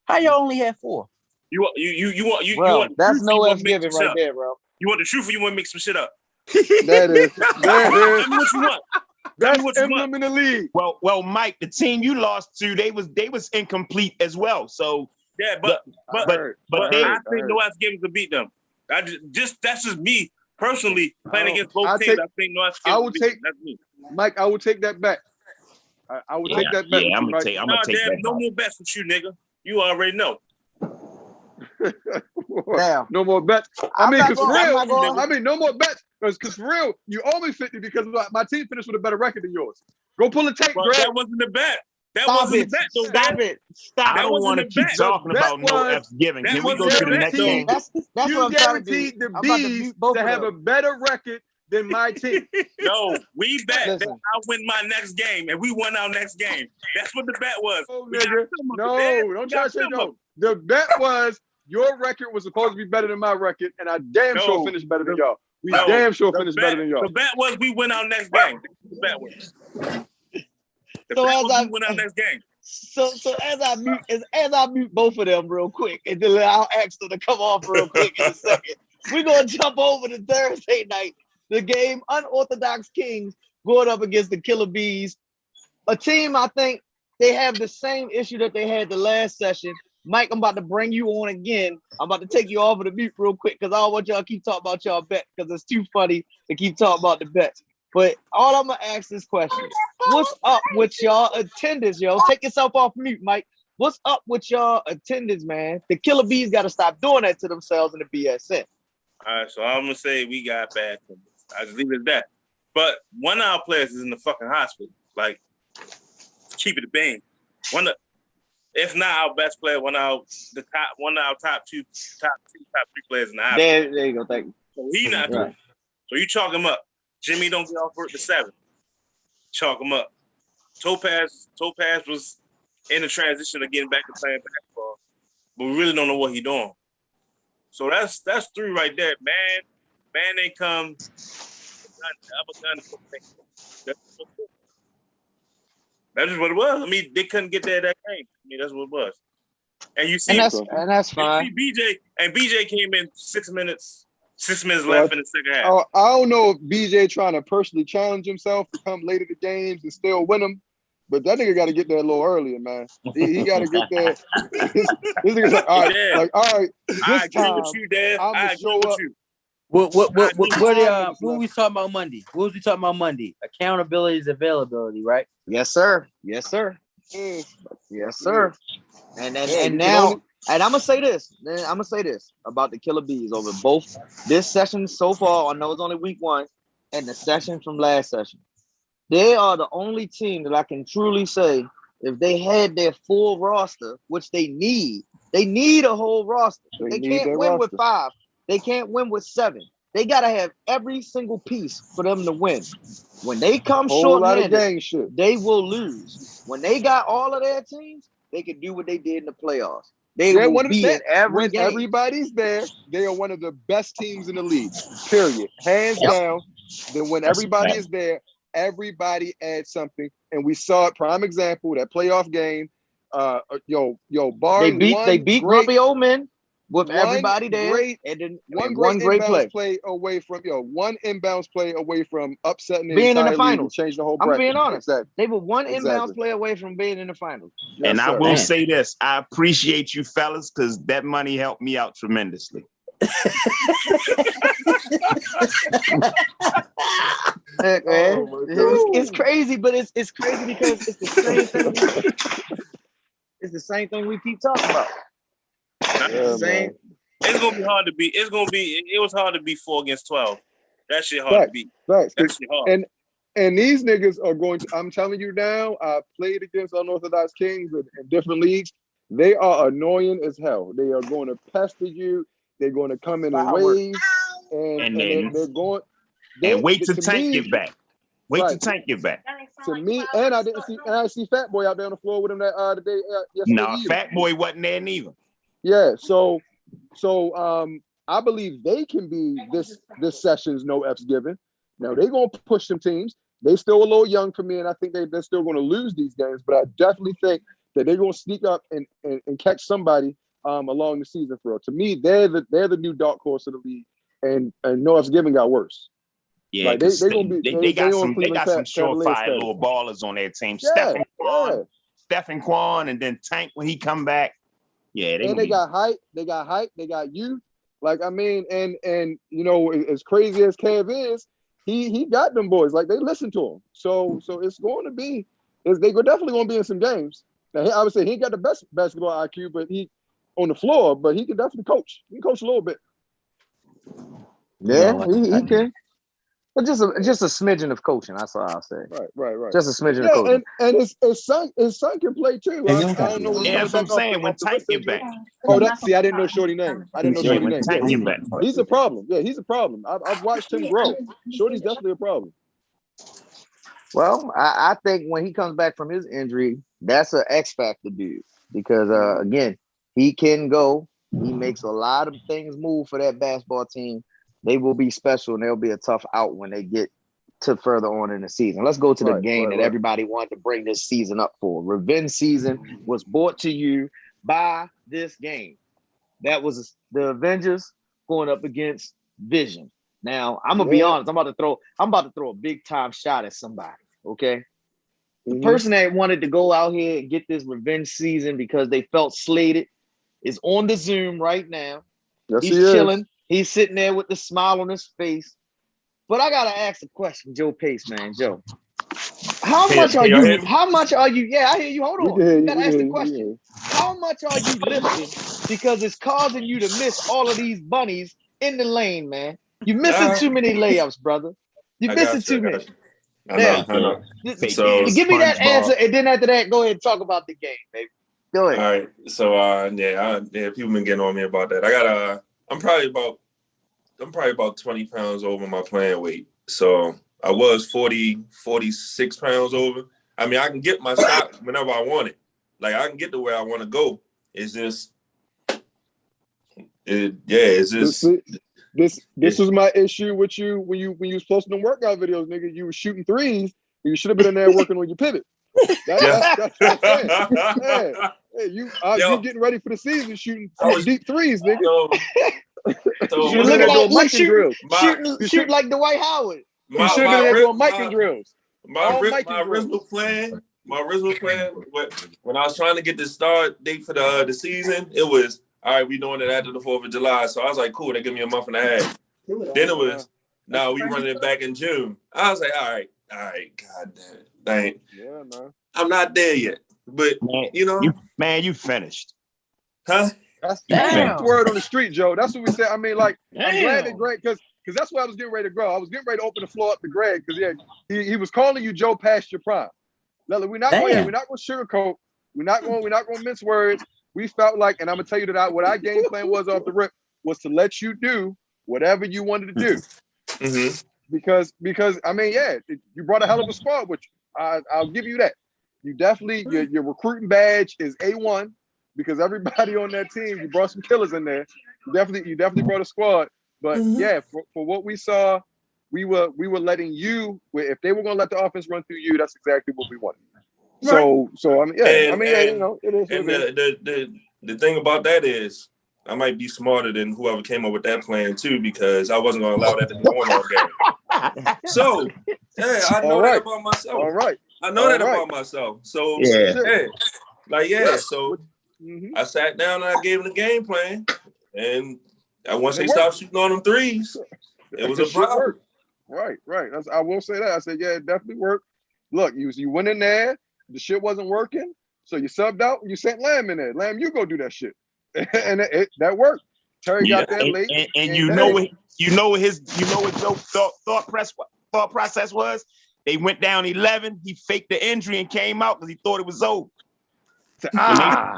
How you only had 4? You want that's No F's Given right there, bro. You want the truth or you want to make some shit up? That is. Tell me what you want. That's emblem in the league. Well, Mike, the team you lost to, they was incomplete as well. So yeah, but I think No F's Givens will beat them. That's just me personally playing against both teams. I think No F's Givens. That's me. Mike, I will take that back. I will take that back. Yeah, I'm gonna take that. No more bets with you, nigga. You already know. Damn. No more bets. I mean, because for real, no more bets. Because for real, you owe me 50 because my team finished with a better record than yours. Go pull a tape, Greg. That wasn't the bet. That wasn't the bet. Stop it. I don't want to keep talking about No F's Given. Can we go to the next game? That's you what I'm guaranteed the Bees to have a better record than my team. No, we bet that I'll win my next game, and we won our next game. That's what the bet was. Oh, nigga. No, don't try to say no. The bet was your record was supposed to be better than my record, and I sure finished better than y'all. We damn sure finished better than y'all. The bet was we win our next game. The bet was. So as I win our next game. So as I mute both of them real quick, and then I'll ask them to come off real quick in a second. We're gonna jump over to Thursday night. The game, Unorthodox Kings going up against the Killer Bees, a team I think they have the same issue that they had the last session. Mike, I'm about to bring you on again. I'm about to take you off of the mute real quick because I don't want y'all to keep talking about y'all bet because it's too funny to keep talking about the bets. But all I'm gonna ask this question: what's up with y'all attendance, yo? Take yourself off mute, Mike. What's up with y'all attendance, man? The Killer Bees got to stop doing that to themselves in the BSN. All right, so I'm gonna say we got bad attendance. I just leave it at that. But one of our players is in the fucking hospital. Like, keep it a bang. If not our best player, one of our top three players in the hospital. There you go. Thank you. So he not good. So you chalk him up. Jimmy don't get off work to 7. Chalk him up. Topaz was in the transition of getting back to playing basketball, but we really don't know what he's doing. So that's 3 right there. Man, they come. That's just what it was. I mean, they couldn't get there that game. I mean, that's what it was. And you see, and that's fine. BJ came in 6 minutes. 6 minutes left in the second half. I don't know if BJ trying to personally challenge himself to come late at the games and still win them, but that nigga got to get there a little earlier, man. He got to get there. This nigga's like, all right, I agree with you, Dad. I agree with you. What we talking about Monday? What was we talking about Monday? Accountability is availability, right? Yes, sir. Yes, sir. Yes, sir. And now, and I'm gonna say this. About the Killer Bees over both this session so far. I know it's only week 1, and the session from last session. They are the only team that I can truly say, if they had their full roster, which they need a whole roster. They can't win with 5. They can't win with 7. They gotta have every single piece for them to win. When they come short-handed, they will lose. When they got all of their teams, they can do what they did in the playoffs. They will be in every game. Everybody's there, they are one of the best teams in the league. Period. Hands down. Then when everybody is there, everybody adds something. And we saw it, prime example, that playoff game. Barring they beat grumpy old men with everybody there. And then one great play away from one inbounds play away from upsetting the being in entire the finals. Change the whole I'm bracket. being honest. Exactly. They were one inbounds play away from being in the finals. And I will say this: I appreciate you fellas because that money helped me out tremendously. It's crazy, but it's crazy because it's the same thing. It's the same thing we keep talking about. It's gonna be hard to beat. It was hard to beat 4 against 12. That shit hard to beat. That shit hard. And these niggas are going to. I'm telling you now. I played against Unorthodox Kings in different leagues. They are annoying as hell. They are going to pester you. They're going to come in waves, and they're going. And wait till Tank get back. Wait till Tank get back. To me, and I see Fat Boy out there on the floor with him that day. No, Fat Boy wasn't there neither. Yeah, so I believe they can be this session's no F's given. Now they're gonna push some teams. They still a little young for me, and I think they're still gonna lose these games. But I definitely think that they're gonna sneak up and catch somebody along the season for real. To me, they're the new dark horse of the league, and no F's given got worse. Yeah, like they got some surefire little ballers on their team. Yeah, Stephen Quan, and then Tank when he come back. Yeah, they got hype. They got youth. Like, I mean, and as crazy as Kev is, he got them boys. Like, they listen to him. So it's going to be, they're definitely going to be in some games. Now, I would say he ain't got the best basketball IQ, but he on the floor, but he can definitely coach. He can coach a little bit. Yeah, he can. But just a smidgen of coaching. That's all I'll say. Right. Just a smidgen of coaching. And his son can play too. I don't know. Yeah, that's what I'm saying. When Tank get back. Oh, I didn't know Shorty name. Tank get back. He's a problem. Yeah, he's a problem. I've watched him grow. Shorty's definitely a problem. Well, I think when he comes back from his injury, that's an X factor dude. Because again, he can go. He makes a lot of things move for that basketball team. They will be special, and they'll be a tough out when they get to further on in the season. Let's go to the game that right. everybody wanted to bring this season up for. Revenge season was brought to you by this game. That was the Avengers going up against Vision. Now, I'm gonna be honest. I'm about to throw a big time shot at somebody. Okay. The person that wanted to go out here and get this revenge season because they felt slated is on the Zoom right now. Yes, He's chilling. He's sitting there with the smile on his face. But I gotta ask a question, Joe Pace, man. Joe, how much are you? Yeah, I hear you. Hold on. You gotta ask the question. How much are you lifting? Because it's causing you to miss all of these bunnies in the lane, man. You're missing too many layups, brother. You're missing too many. I know. So give me that answer, and then after that, go ahead and talk about the game, baby. Go ahead. All right. So people been getting on me about that. I'm probably about 20 pounds over my playing weight. So I was 46 pounds over. I mean, I can get my shot whenever I want it. Like I can get to where I want to go. It's just, This is my issue with you when you was posting them workout videos, nigga. You were shooting threes. You should have been in there working on your pivot. That's what I'm saying. Hey, you getting ready for the season, shooting deep threes, nigga. So you looking at Mike drills. Shoot like Dwight Howard. You should have been doing Mike and drills. My original plan, when I was trying to get the start date for the season, it was all right. We doing it after the 4th of July, so I was like, cool. They give me a month and a half. Then it was, no, we running it back in June. I was like, all right, god damn it, dang. Yeah, man. I'm not there yet, but you finished, huh? That's the word on the street, Joe. That's what we said. I mean, like, I'm glad that Greg, because that's where I was getting ready to go. I was getting ready to open the floor up to Greg because he was calling you Joe past your prime. We're not going to sugarcoat. We're not going to mince words. We felt like, and I'm gonna tell you that what our game plan was off the rip was to let you do whatever you wanted to do. Because I mean, you brought a hell of a squad, which I'll give you that. You definitely your recruiting badge is A1 because everybody on that team, you brought some killers in there. You definitely brought a squad. But for what we saw, we were letting you. If they were gonna let the offense run through you, that's exactly what we wanted. Right. So I mean, it is. And the thing about that is, I might be smarter than whoever came up with that plan too, because I wasn't gonna allow that to be going all game. So I know that about myself. All right. I know that about myself. So So I sat down and I gave him the game plan, and once they stopped shooting on them threes, it was a problem. Right. I will say that. I said, it definitely worked. Look, you went in there, the shit wasn't working, so you subbed out and you sent Lamb in there. Lamb, you go do that shit, and that worked. Terry got there late, and you know what Joe's thought process was. They went down 11. He faked the injury and came out because he thought it was over. Nah.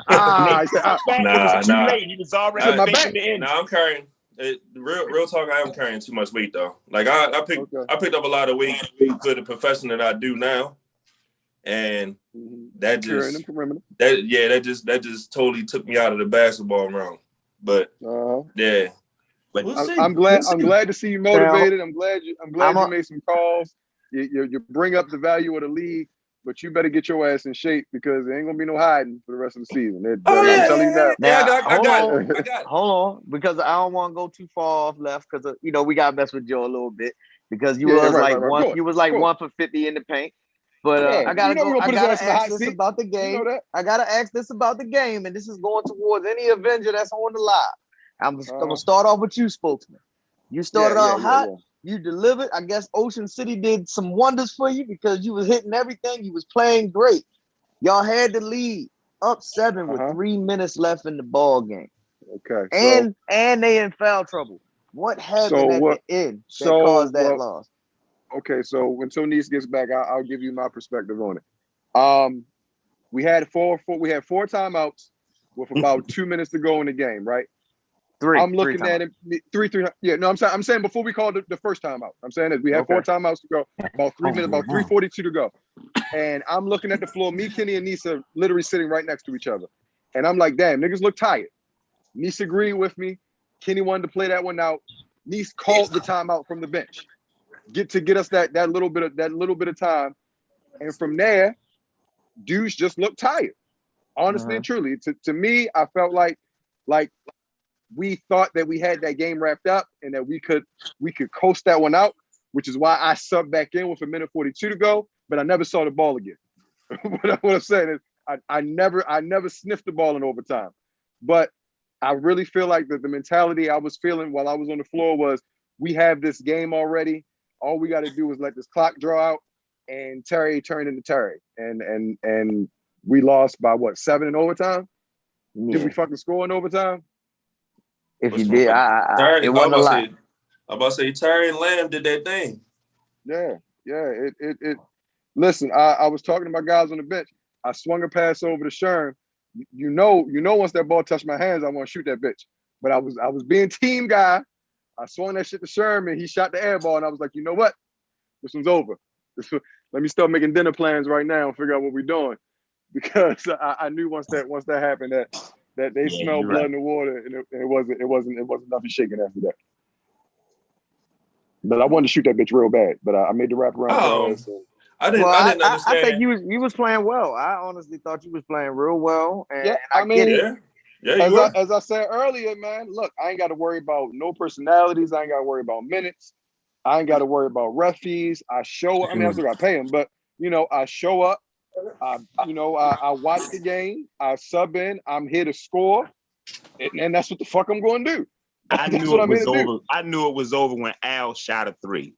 Too late. He was already faking the injury. Nah, I'm carrying. Real talk, I am carrying too much weight though. Like I picked up a lot of weight for the profession that I do now, and that just totally took me out of the basketball realm. But But I'm glad to see you motivated. I'm glad you made some calls. You bring up the value of the league, but you better get your ass in shape because there ain't gonna be no hiding for the rest of the season. I'm telling you that. I got hold on, because I don't want to go too far off left because we got to mess with Joe a little bit because you was like 1 for 50 in the paint. But I gotta ask this about the game. I gotta ask this about the game, and this is going towards any Avenger that's on the live. I'm gonna start off with you, spokesman. You started out hot. You delivered. I guess Ocean City did some wonders for you because you was hitting everything. You was playing great. Y'all had the lead up 7 with 3 minutes left in the ball game. Okay. And they in foul trouble. What happened at the end that caused that loss? Okay, so when Tonice gets back, I'll give you my perspective on it. We had four timeouts with about 2 minutes to go in the game, right? I'm looking at it. Three. Yeah, no, I'm saying before we called the first timeout. I'm saying that we had 4 timeouts to go, about 3 minutes, about 3:42 to go. And I'm looking at the floor. Me, Kenny, and Nisa literally sitting right next to each other. And I'm like, damn, niggas look tired. Nisa agreed with me. Kenny wanted to play that one out. Nisa called the timeout from the bench. get us that little bit of time. And from there, dudes just looked tired. Honestly and truly. To me, I felt like we thought that we had that game wrapped up and that we could coast that one out, which is why I subbed back in with a minute 42 to go, but I never saw the ball again. What I'm saying is I never sniffed the ball in overtime. But I really feel like the mentality I was feeling while I was on the floor was, we have this game already. All we got to do is let this clock draw out, and Terry turned into Terry. And we lost by what, 7 in overtime? Yeah. Did we fucking score in overtime? If you did, it wasn't a lot. I'm about to say Terry and Lamb did that thing. Yeah. It listen, I was talking to my guys on the bench. I swung a pass over to Sherm. You know, once that ball touched my hands, I want to shoot that bitch. But I was being team guy. I swung that shit to Sherm and he shot the air ball, and I was like, you know what? This one's over. Let me start making dinner plans right now and figure out what we're doing. Because I knew once that happened that they smelled blood in the water, and it wasn't nothing shaking after that. But I wanted to shoot that bitch real bad. But I made the wraparound pass. I didn't understand. I think you was playing well. I honestly thought you was playing real well. And, yeah, I mean, get it. Yeah, as I said earlier, man, look, I ain't got to worry about no personalities. I ain't got to worry about minutes. I ain't got to worry about ref fees. I still got to pay them, but I show up. I watch the game. I sub in. I'm here to score, and that's what the fuck I'm going to do. I knew it was over. I knew it was over when Al shot a 3.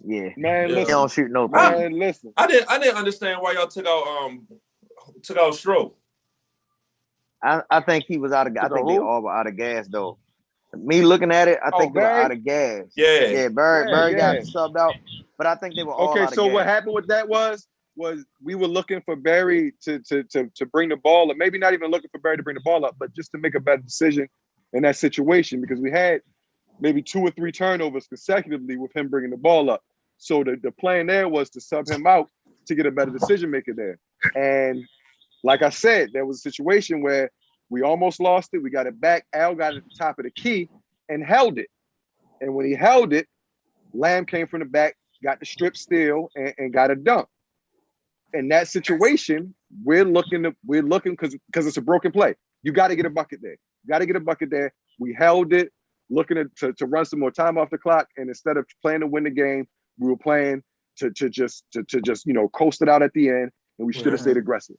Yeah, man. Listen, he don't shoot no. Man, listen. I didn't understand why y'all took out Stroh. I think he was out of gas. I think they all were out of gas, though. Me looking at it, I think they were out of gas. Yeah. Barry got subbed out, but I think they were all out of gas. Okay, so what happened with that was we were looking for Barry to bring the ball up. Maybe not even looking for Barry to bring the ball up, but just to make a better decision in that situation, because we had maybe 2 or 3 turnovers consecutively with him bringing the ball up. So the plan there was to sub him out to get a better decision maker there. And like I said, there was a situation where we almost lost it. We got it back. Al got it at the top of the key and held it. And when he held it, Lamb came from the back, got the strip steal, and got a dunk. In that situation, we're looking because it's a broken play. You got to get a bucket there. We held it, looking to run some more time off the clock, and instead of playing to win the game, we were playing to just coast it out at the end, and we should have stayed aggressive.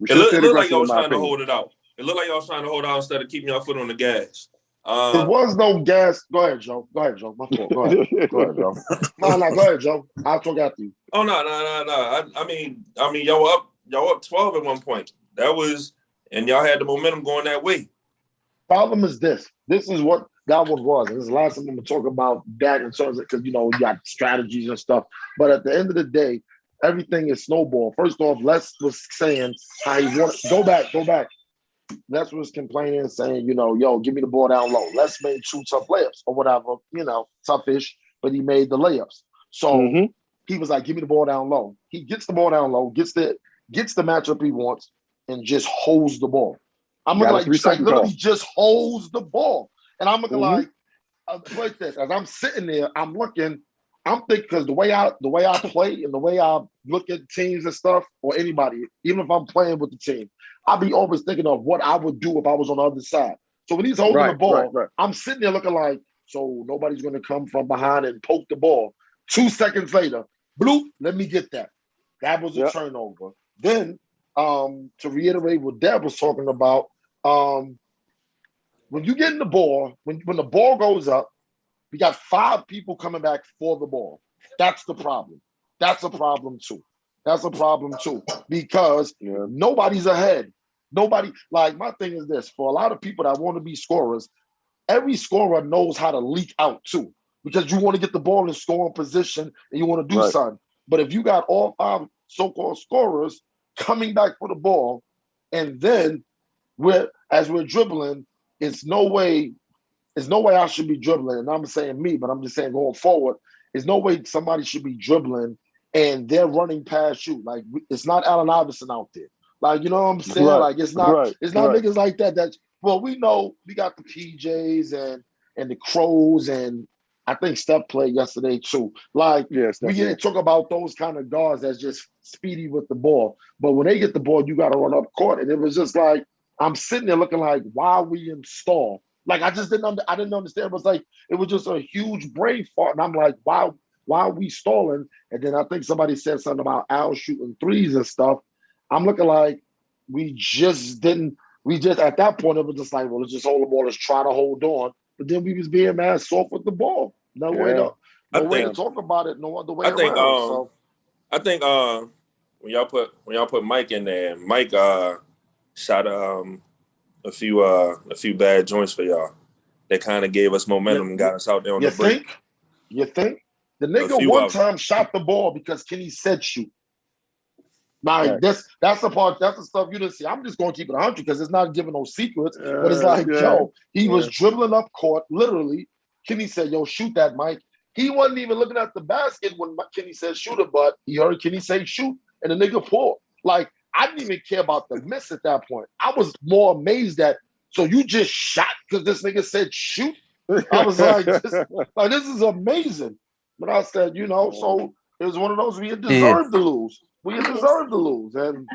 It looked like y'all was trying to hold it out. It looked like y'all was trying to hold out instead of keeping your foot on the gas. There was no gas. Go ahead, Joe. My fault. Go ahead, Joe. No, go ahead, Joe. I'll talk after you. Oh no. I mean, y'all up 12 at one point. That was, and y'all had the momentum going that way. Problem is this. This is what that one was. And this is the last time I'm gonna talk about that in terms of, because you got strategies and stuff. But at the end of the day, everything is snowball. First off, Les was saying how he wanted go back. Les was complaining and saying, yo, give me the ball down low. Les made 2 tough layups or whatever, toughish, but he made the layups. So he was like, give me the ball down low. He gets the ball down low, gets the matchup he wants, and just holds the ball. I'm looking like literally just holds the ball. And I'm looking like this. As I'm sitting there, I'm thinking, because the way I play and the way I look at teams and stuff, or anybody, even if I'm playing with the team, I'll be always thinking of what I would do if I was on the other side. So when he's holding the ball, I'm sitting there looking like, so nobody's going to come from behind and poke the ball. 2 seconds later, bloop, let me get that. That was a turnover. Then, to reiterate what Deb was talking about, when you get in the ball, when the ball goes up, we got 5 people coming back for the ball. That's the problem. That's a problem too. Because nobody's ahead. Nobody, like, my thing is this, for a lot of people that want to be scorers, every scorer knows how to leak out too, because you want to get the ball in scoring position and you want to do something. But if you got all 5 so-called scorers coming back for the ball, and then as we're dribbling, it's no way I should be dribbling. And I'm saying me, but I'm just saying going forward, there's no way somebody should be dribbling and they're running past you. Like, it's not Allen Iverson out there. Like, you know what I'm saying? Like, it's not niggas like that. We know we got the PJs and the Crows, and I think Steph played yesterday too. Like, we didn't talk about those kind of guards that's just speedy with the ball. But when they get the ball, you got to run up court. And it was just like, I'm sitting there looking like, why are we install? Like, I just I didn't understand. It was like, it was just a huge brain fart. And I'm like, why are we stalling? And then I think somebody said something about Al shooting threes and stuff. I'm looking like we just at that point, it was just like, well, let's just hold the ball. Let's try to hold on. But then we was being mad soft with the ball. No way to talk about it. No other way around. I think when y'all put Mike in there, Mike shot a few bad joints for y'all. That kind of gave us momentum and got us out there on the break. You think? The nigga one time shot the ball because Kenny said shoot. Like that's the part, that's the stuff you didn't see. I'm just going to keep it 100 because it's not giving no secrets. But it's like, he was dribbling up court, literally. Kenny said, yo, shoot that, Mike. He wasn't even looking at the basket when Kenny said shoot it, but he heard Kenny say shoot, and the nigga pulled. Like, I didn't even care about the miss at that point. I was more amazed that, so you just shot because this nigga said shoot? I was like, this is amazing. But I said, so it was one of those we had deserved to lose. We deserve to lose, and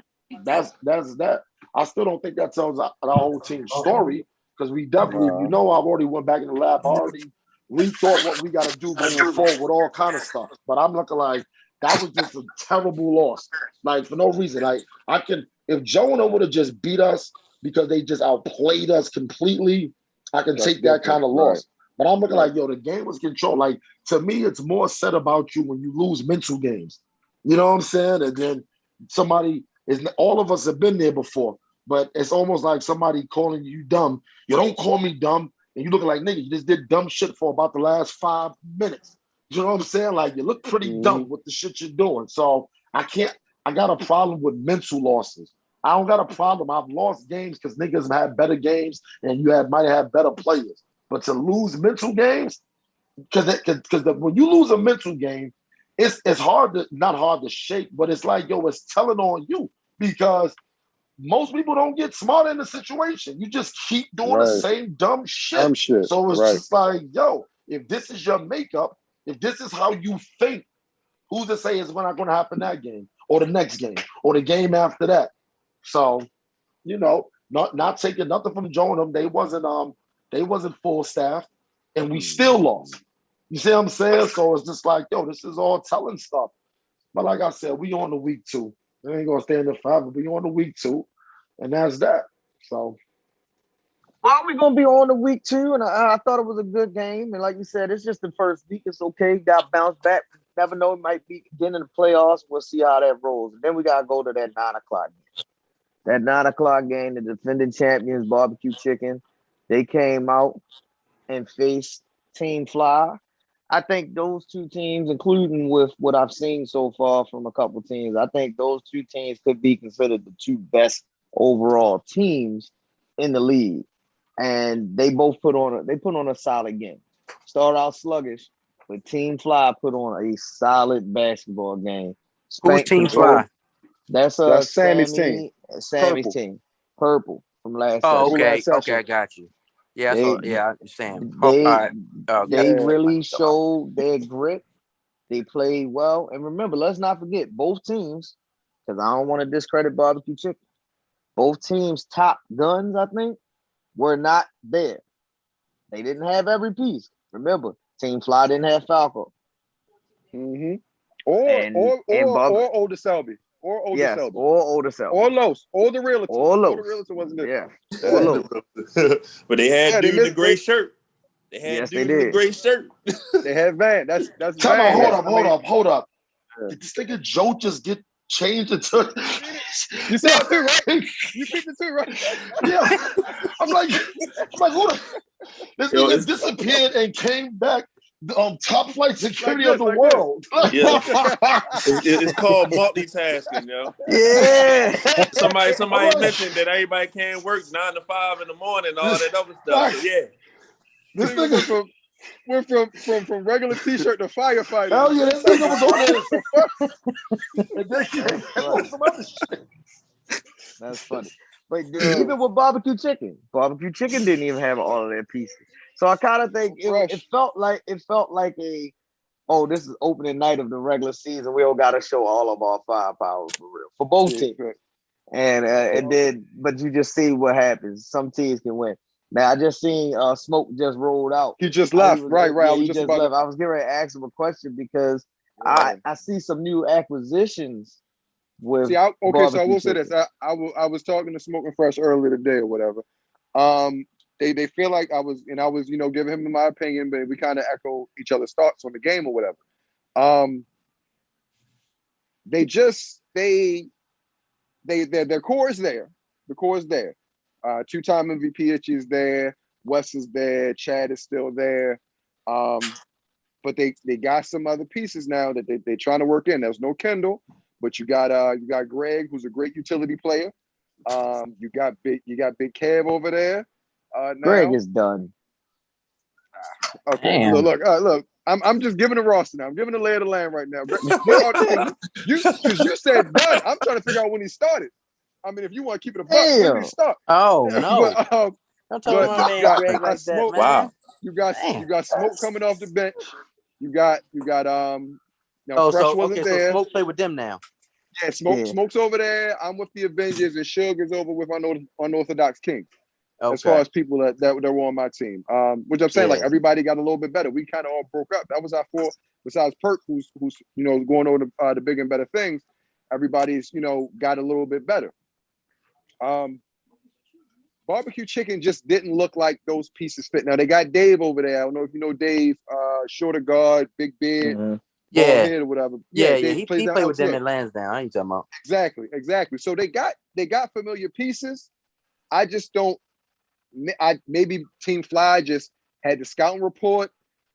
that's that. I still don't think that tells our whole team's story because we definitely, I've already went back in the lab. I already rethought what we got to do moving forward with all kind of stuff. But I'm looking like that was just a terrible loss, like for no reason. Like if Jonah would have just beat us because they just outplayed us completely, I can take that kind of loss. But I'm looking like, the game was controlled. Like, to me, it's more said about you when you lose mental games. You know what I'm saying? And then all of us have been there before, but it's almost like somebody calling you dumb. You don't call me dumb. And you looking like, nigga, you just did dumb shit for about the last 5 minutes. You know what I'm saying? Like, you look pretty dumb with the shit you're doing. So I got a problem with mental losses. I don't got a problem. I've lost games because niggas have had better games and you might have had better players. But to lose mental games, because when you lose a mental game, it's not hard to shake, but it's like, it's telling on you because most people don't get smart in the situation. You just keep doing the same dumb shit. So it's just like, if this is your makeup, if this is how you think, who's to say it's not going to happen that game or the next game or the game after that? So, not taking nothing from Jonah. They wasn't full staff, and we still lost. You see what I'm saying? So it's just like, this is all telling stuff. But like I said, we on the week 2. We ain't gonna stay in the 5, but we on the week 2, and that's that. So, well, we gonna be on the week 2, and I thought it was a good game. And like you said, it's just the first week. It's okay. Got bounced back. Never know. It might be getting in the playoffs. We'll see how that rolls. And then we gotta go to that 9 o'clock game. That 9 o'clock game, the defending champions, Barbecue Chicken, they came out and faced Team Fly. I think those 2 teams, including with what I've seen so far from a couple teams, I think those 2 teams could be considered the 2 best overall teams in the league. And they both put on a solid game. Start out sluggish, but Team Fly put on a solid basketball game. Who's Team Fly? That's Sammy's team. Sammy's team. Purple from last session. Okay, I got you. Yeah, Sam. They really showed their grit. They played well. And remember, let's not forget, both teams, because I don't want to discredit Barbecue Chicken, both teams' top guns, I think, were not there. They didn't have every piece. Remember, Team Fly didn't have Falco. Mm-hmm. Or Older Selby. Or Older Selby. Or Older Selby. Or Los. Or the realtor. Or Los. The realtor wasn't there. Yeah. Or Los. But they had dude in the gray shirt. They had dude in the gray shirt. They had Van. That's Come Van. on, hold up. Did this nigga Joe just get changed into? You saw it too, right? You picked it too, right? Yeah. I'm like, who the? This nigga disappeared and came back. Top flight security of the world. Yeah. It's called multitasking, yo. Yeah. Somebody mentioned that everybody can't work 9 to 5 in the morning, all that other stuff. So, yeah. This nigga went from regular t-shirt to firefighter. Hell yeah, this nigga was on there. And then came some other shit. That's funny. But even with Barbecue Chicken didn't even have all of their pieces. So I kind of think it felt like a this is opening night of the regular season. We all got to show all of our firepower for real for both teams. And it did, but you just see what happens. Some teams can win. Now I just seen Smoke just rolled out. He just left. Right. Yeah, he just left. I was getting ready to ask him a question because I see some new acquisitions with. See, so I will say this. I was talking to Smoking Fresh earlier today or whatever. They feel like I was giving him my opinion, but we kind of echo each other's thoughts on the game or whatever. Their core is there. The core is there. Two-time MVP Itchy is there. Wes is there. Chad is still there. But they got some other pieces now that they're trying to work in. There's no Kendall, but you got Greg, who's a great utility player. You got Big Kev over there. Now. Greg is done. Okay, look. I'm just giving a roster now. I'm giving the lay of the land right now. You said done. I'm trying to figure out when he started. I mean, if you want to keep it a buck, when did he start? Oh no! I'm telling my man Greg like that, man. Wow. You got Smoke coming off the bench. You got Fresh wasn't there. So Smoke play with them now. Yeah, Smoke's over there. I'm with the Avengers, and Suge is over with Unorthodox King. Okay. As far as people that were on my team, which I'm saying, like everybody got a little bit better. We kind of all broke up. That was our four. Besides Perk, who's going over the bigger and better things. Everybody's got a little bit better. Barbecue Chicken just didn't look like those pieces fit. Now they got Dave over there. I don't know if you know Dave, shorter guard, big beard, bald head or whatever. He played with them in Lansdowne. I ain't talking about. Exactly. So they got familiar pieces. I just don't. Maybe Team Fly just had the scouting report.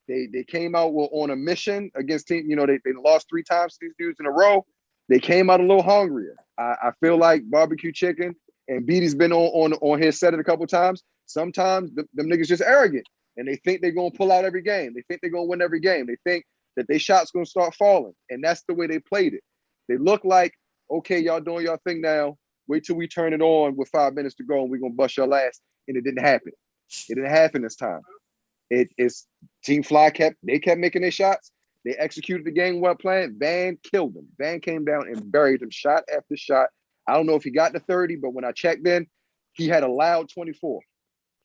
They came out on a mission against team. They lost 3 times to these dudes in a row. They came out a little hungrier. I feel like Barbecue Chicken and Beatty's been on his set it a couple times. Sometimes them niggas just arrogant and they think they're gonna pull out every game. They think they're gonna win every game. They think that their shots gonna start falling, and that's the way they played it. They look like, okay, y'all doing y'all thing now. Wait till we turn it on with 5 minutes to go, and we're gonna bust your ass. And it didn't happen. It didn't happen this time. It's Team Fly kept making their shots. They executed the game well planned. Van killed them. Van came down and buried them shot after shot. I don't know if he got to 30, but when I checked in, he had a loud 24.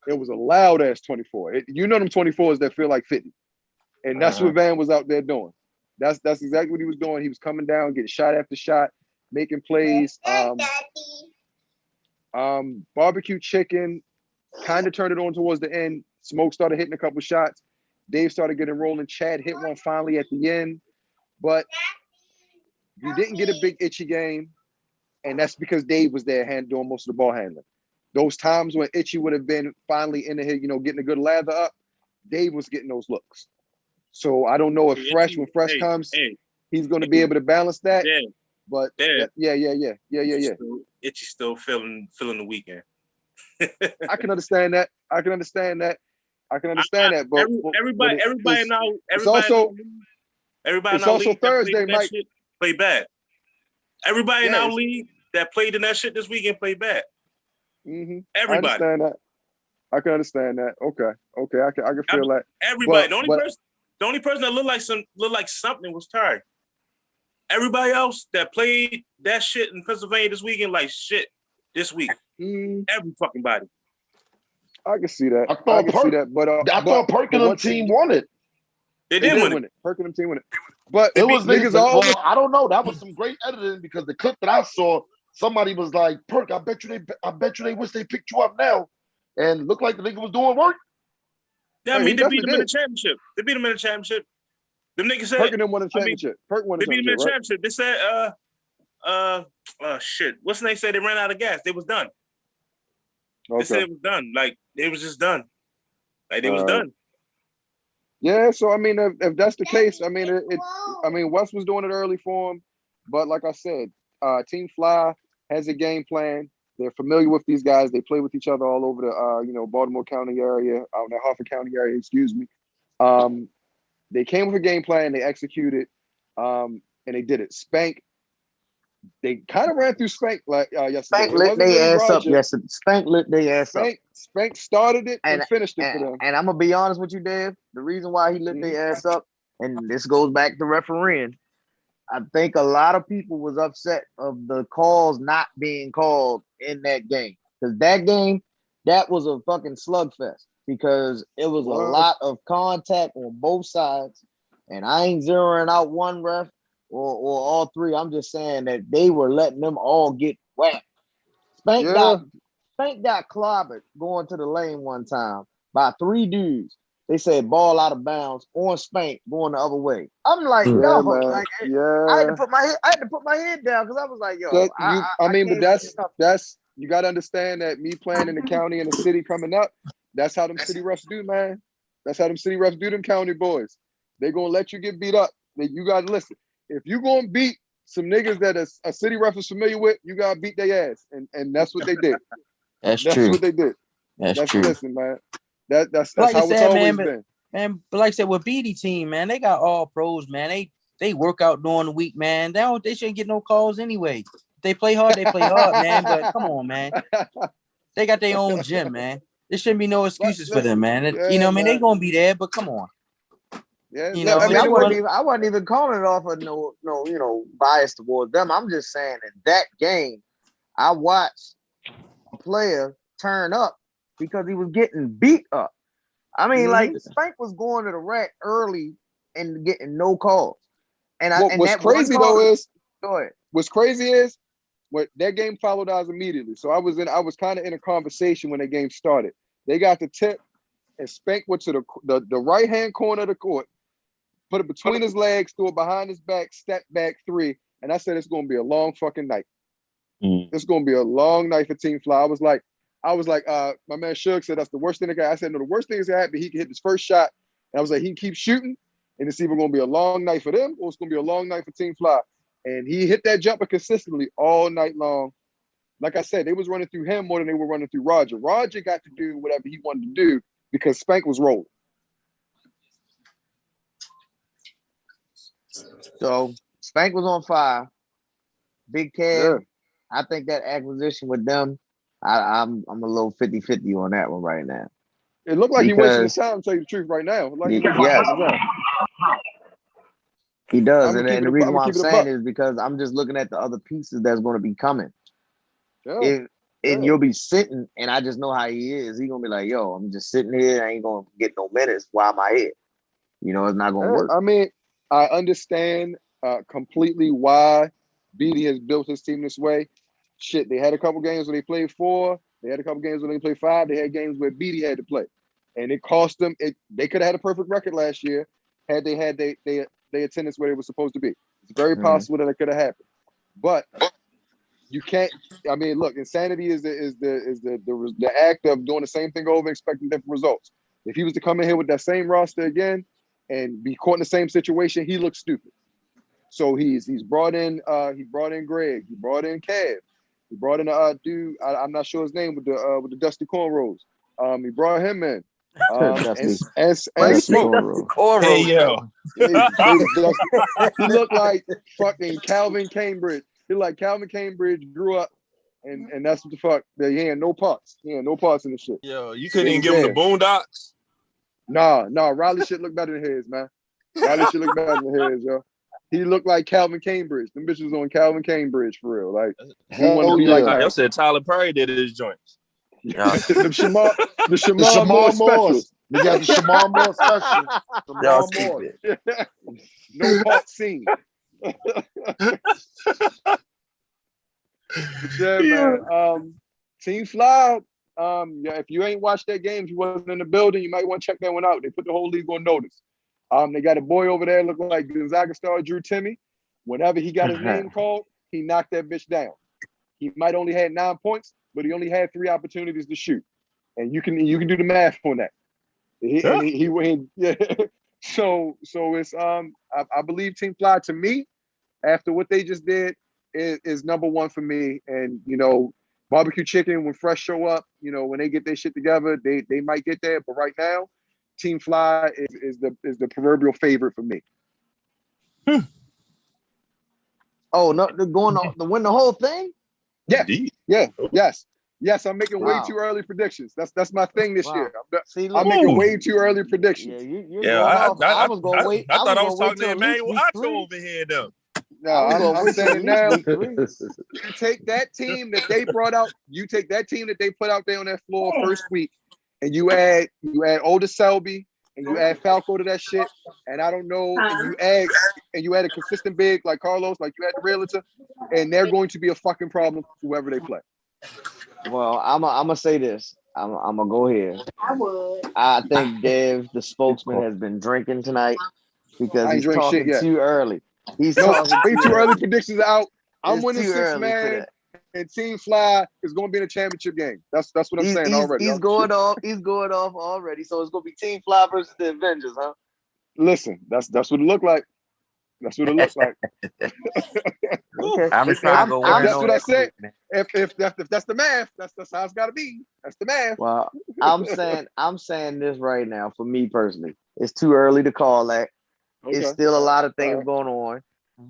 It was a loud ass 24. Them 24s that feel like 50. And that's what Van was out there doing. That's exactly what he was doing. He was coming down, getting shot after shot, making plays. Barbecue Chicken kind of turned it on towards the end. Smoke started hitting a couple shots. Dave started getting rolling. Chad hit one finally at the end. But you didn't get a big Itchy game. And that's because Dave was there doing most of the ball handling. Those times when Itchy would have been finally in the head, getting a good lather up, Dave was getting those looks. So I don't know if when Fresh comes, he's going to be able to balance that. Yeah. But yeah. Itchy still feeling the weekend. I can understand that. But everybody now. It's also Thursday, Mike. Play bad. Everybody in our league that played in that shit this weekend played bad. Mm-hmm. Everybody. I can understand that. Okay. I can feel that. Everybody. The only person that looked like something was Ty. Everybody else that played that shit in Pennsylvania this weekend like shit this week. Every fucking body. I can see that. I thought Perk and the team won it. They did win it. Perk and the team won it. But it was niggas all. Well, I don't know. That was some great editing because the clip that I saw, somebody was like, "Perk, I bet you they wish they picked you up now," and looked like the nigga was doing work. Yeah, I mean, they beat them in the championship. Them niggas said Perk and them won the championship. Perk won the championship. They beat them in the championship. They said, shit. What's the name? Said they ran out of gas. They was done. Okay. They said it was done. Like it was just done. Like they was done. Yeah, so I mean, if that's the case, I mean, Wes was doing it early for him, but like I said, Team Fly has a game plan. They're familiar with these guys. They play with each other all over the Baltimore County area, the Harford County area. Excuse me. They came with a game plan. They executed, and they did it. Spank They kind of ran through Spank like yesterday. Spank It lit wasn't their really ass up Roger. yesterday. Spank lit their ass up. Spank started it and finished it and, for them. and I'm gonna be honest with you, Dave. The reason why he lit their ass up, and this goes back to refereeing. I think a lot of people was upset of the calls not being called in that game. Because that game, that was a fucking slugfest. Because it was a lot of contact on both sides. And I ain't zeroing out one ref or all three. I'm just saying that they were letting them all get whacked. Spank got clobbered going to the lane one time by 3 dudes. They said ball out of bounds on Spank going the other way. I'm like, yo, like, I had to put my head down because I was like, yo, but that's you got to understand that me playing in the county and the city coming up, that's how them city refs do, man. That's how them city refs do, them county boys. They gonna let you get beat up. You gotta listen. If you gonna beat some niggas that a city ref is familiar with, you gotta beat their ass, and that's what they did. That's true. What they did. That's true. Listen, man. That's like how it's always been. Man, but like I said, with BD team, man, they got all pros, man. They work out during the week, man. They shouldn't get no calls anyway. They play hard, man. But come on, man. They got their own gym, man. There shouldn't be no excuses for them, man. You know what I mean? They gonna be there, but come on. Yeah, you know, I wasn't even calling it off of no bias towards them. I'm just saying in that game, I watched a player turn up because he was getting beat up. I mean, like Spank was going to the rack early and getting no calls. And what's crazy is what that game followed us immediately. So I was kind of in a conversation when the game started. They got the tip, and Spank went to the right hand corner of the court, put it between his legs, threw it behind his back, step back 3, and I said it's gonna be a long fucking night. It's gonna be a long night for Team Fly. I was like, my man Suge said that's the worst thing that guy. I said no, the worst thing is that happen. He can hit his first shot, and I was like, he can keep shooting, and it's either gonna be a long night for them or it's gonna be a long night for Team Fly. And he hit that jumper consistently all night long. Like I said, they was running through him more than they were running through Roger. Roger got to do whatever he wanted to do because Spank was rolling. So Spank was on fire. Big Cam. Yeah. I think that acquisition with them, I'm a little 50-50 on that one right now. It looked like he wasting his time, to tell you the truth, right now. Yes. He does. And the reason why I'm saying is because I'm just looking at the other pieces that's going to be coming. Yeah. And you'll be sitting, and I just know how he is. He's going to be like, yo, I'm just sitting here. I ain't going to get no minutes. Why am I here? You know, it's not going to work. I mean, I understand completely why BD has built his team this way. Shit, they had a couple games where they played 4. They had a couple games where they played 5. They had games where BD had to play. And it cost them. They could have had a perfect record last year had they had their attendance where they were supposed to be. It's very possible that it could have happened. But you can't. I mean, look, insanity is the act of doing the same thing over, expecting different results. If he was to come in here with that same roster again and be caught in the same situation, he looks stupid. So he's brought in Greg, he brought in Kev, he brought in a dude, I'm not sure his name with the dusty cornrows. He brought him in. And Smoke. Hey yo. He looked like fucking Calvin Cambridge. He looked like Calvin Cambridge grew up and that's what the fuck. He had no parts. He had no parts in the shit. Yo, you couldn't even give him the Boondocks? Nah, Riley shit look better than his, man. Riley shit look better than his, yo. He looked like Calvin Cambridge. Them bitches on Calvin Cambridge for real. Like he wanted to be like I said Tyler Perry did his joints. Yeah. the Shamar Moore special. They got the Shamar Moore special. Shamar Moore. No part seen. Man. Team Fly. If you ain't watched that game, if you wasn't in the building, you might want to check that one out. They put the whole league on notice. They got a boy over there looking like Gonzaga star Drew Timmy. Whenever he got his name called, he knocked that bitch down. He might only had 9 points, but he only had 3 opportunities to shoot. And you can do the math on that. He went. Yeah. So it's I believe Team Fly, to me, after what they just did, is number 1 for me. And barbecue chicken, when Fresh show up, when they get their shit together, they might get there. But right now, Team Fly is the proverbial favorite for me. Oh no, they're going on to win the whole thing. Yeah, Indeed. yeah, yes. I'm making way Wow. too early predictions. That's my thing this Wow. year. See, I'm look, making Ooh. way too early yeah, predictions. you're Yeah, going off. I was gonna wait. I thought I was wait talking to till at least Emmanuel week Acho 3. over here, though. No, I was gonna I'm wait till saying at it least now. week 3. You take that team that they brought out. You take that team that they put out there on that floor first week, and you add Oda Selby, and you add Falco to that shit. And I don't know, and you add a consistent big like Carlos, like you had the realtor, and they're going to be a fucking problem whoever they play. Well, I'm gonna say this. I'm gonna go here. I think Dev, the spokesman, has been drinking tonight because I ain't he's drink shit talking yet. too early. He's No, talking way too early predictions are out. I'm It's winning too 6 early for man, that. and Team Fly is going to be in a championship game. That's what I'm saying already. He's going off. He's going off already. So it's gonna be Team Fly versus the Avengers, huh? Listen, that's what it look like. That's what it looks like. Okay. I'm just trying to go where That's what I said. man. If that's the math, that's how it's got to be. That's the math. Well, I'm saying this right now. For me personally, it's too early to call that. Okay. It's still a lot of All things right. going on.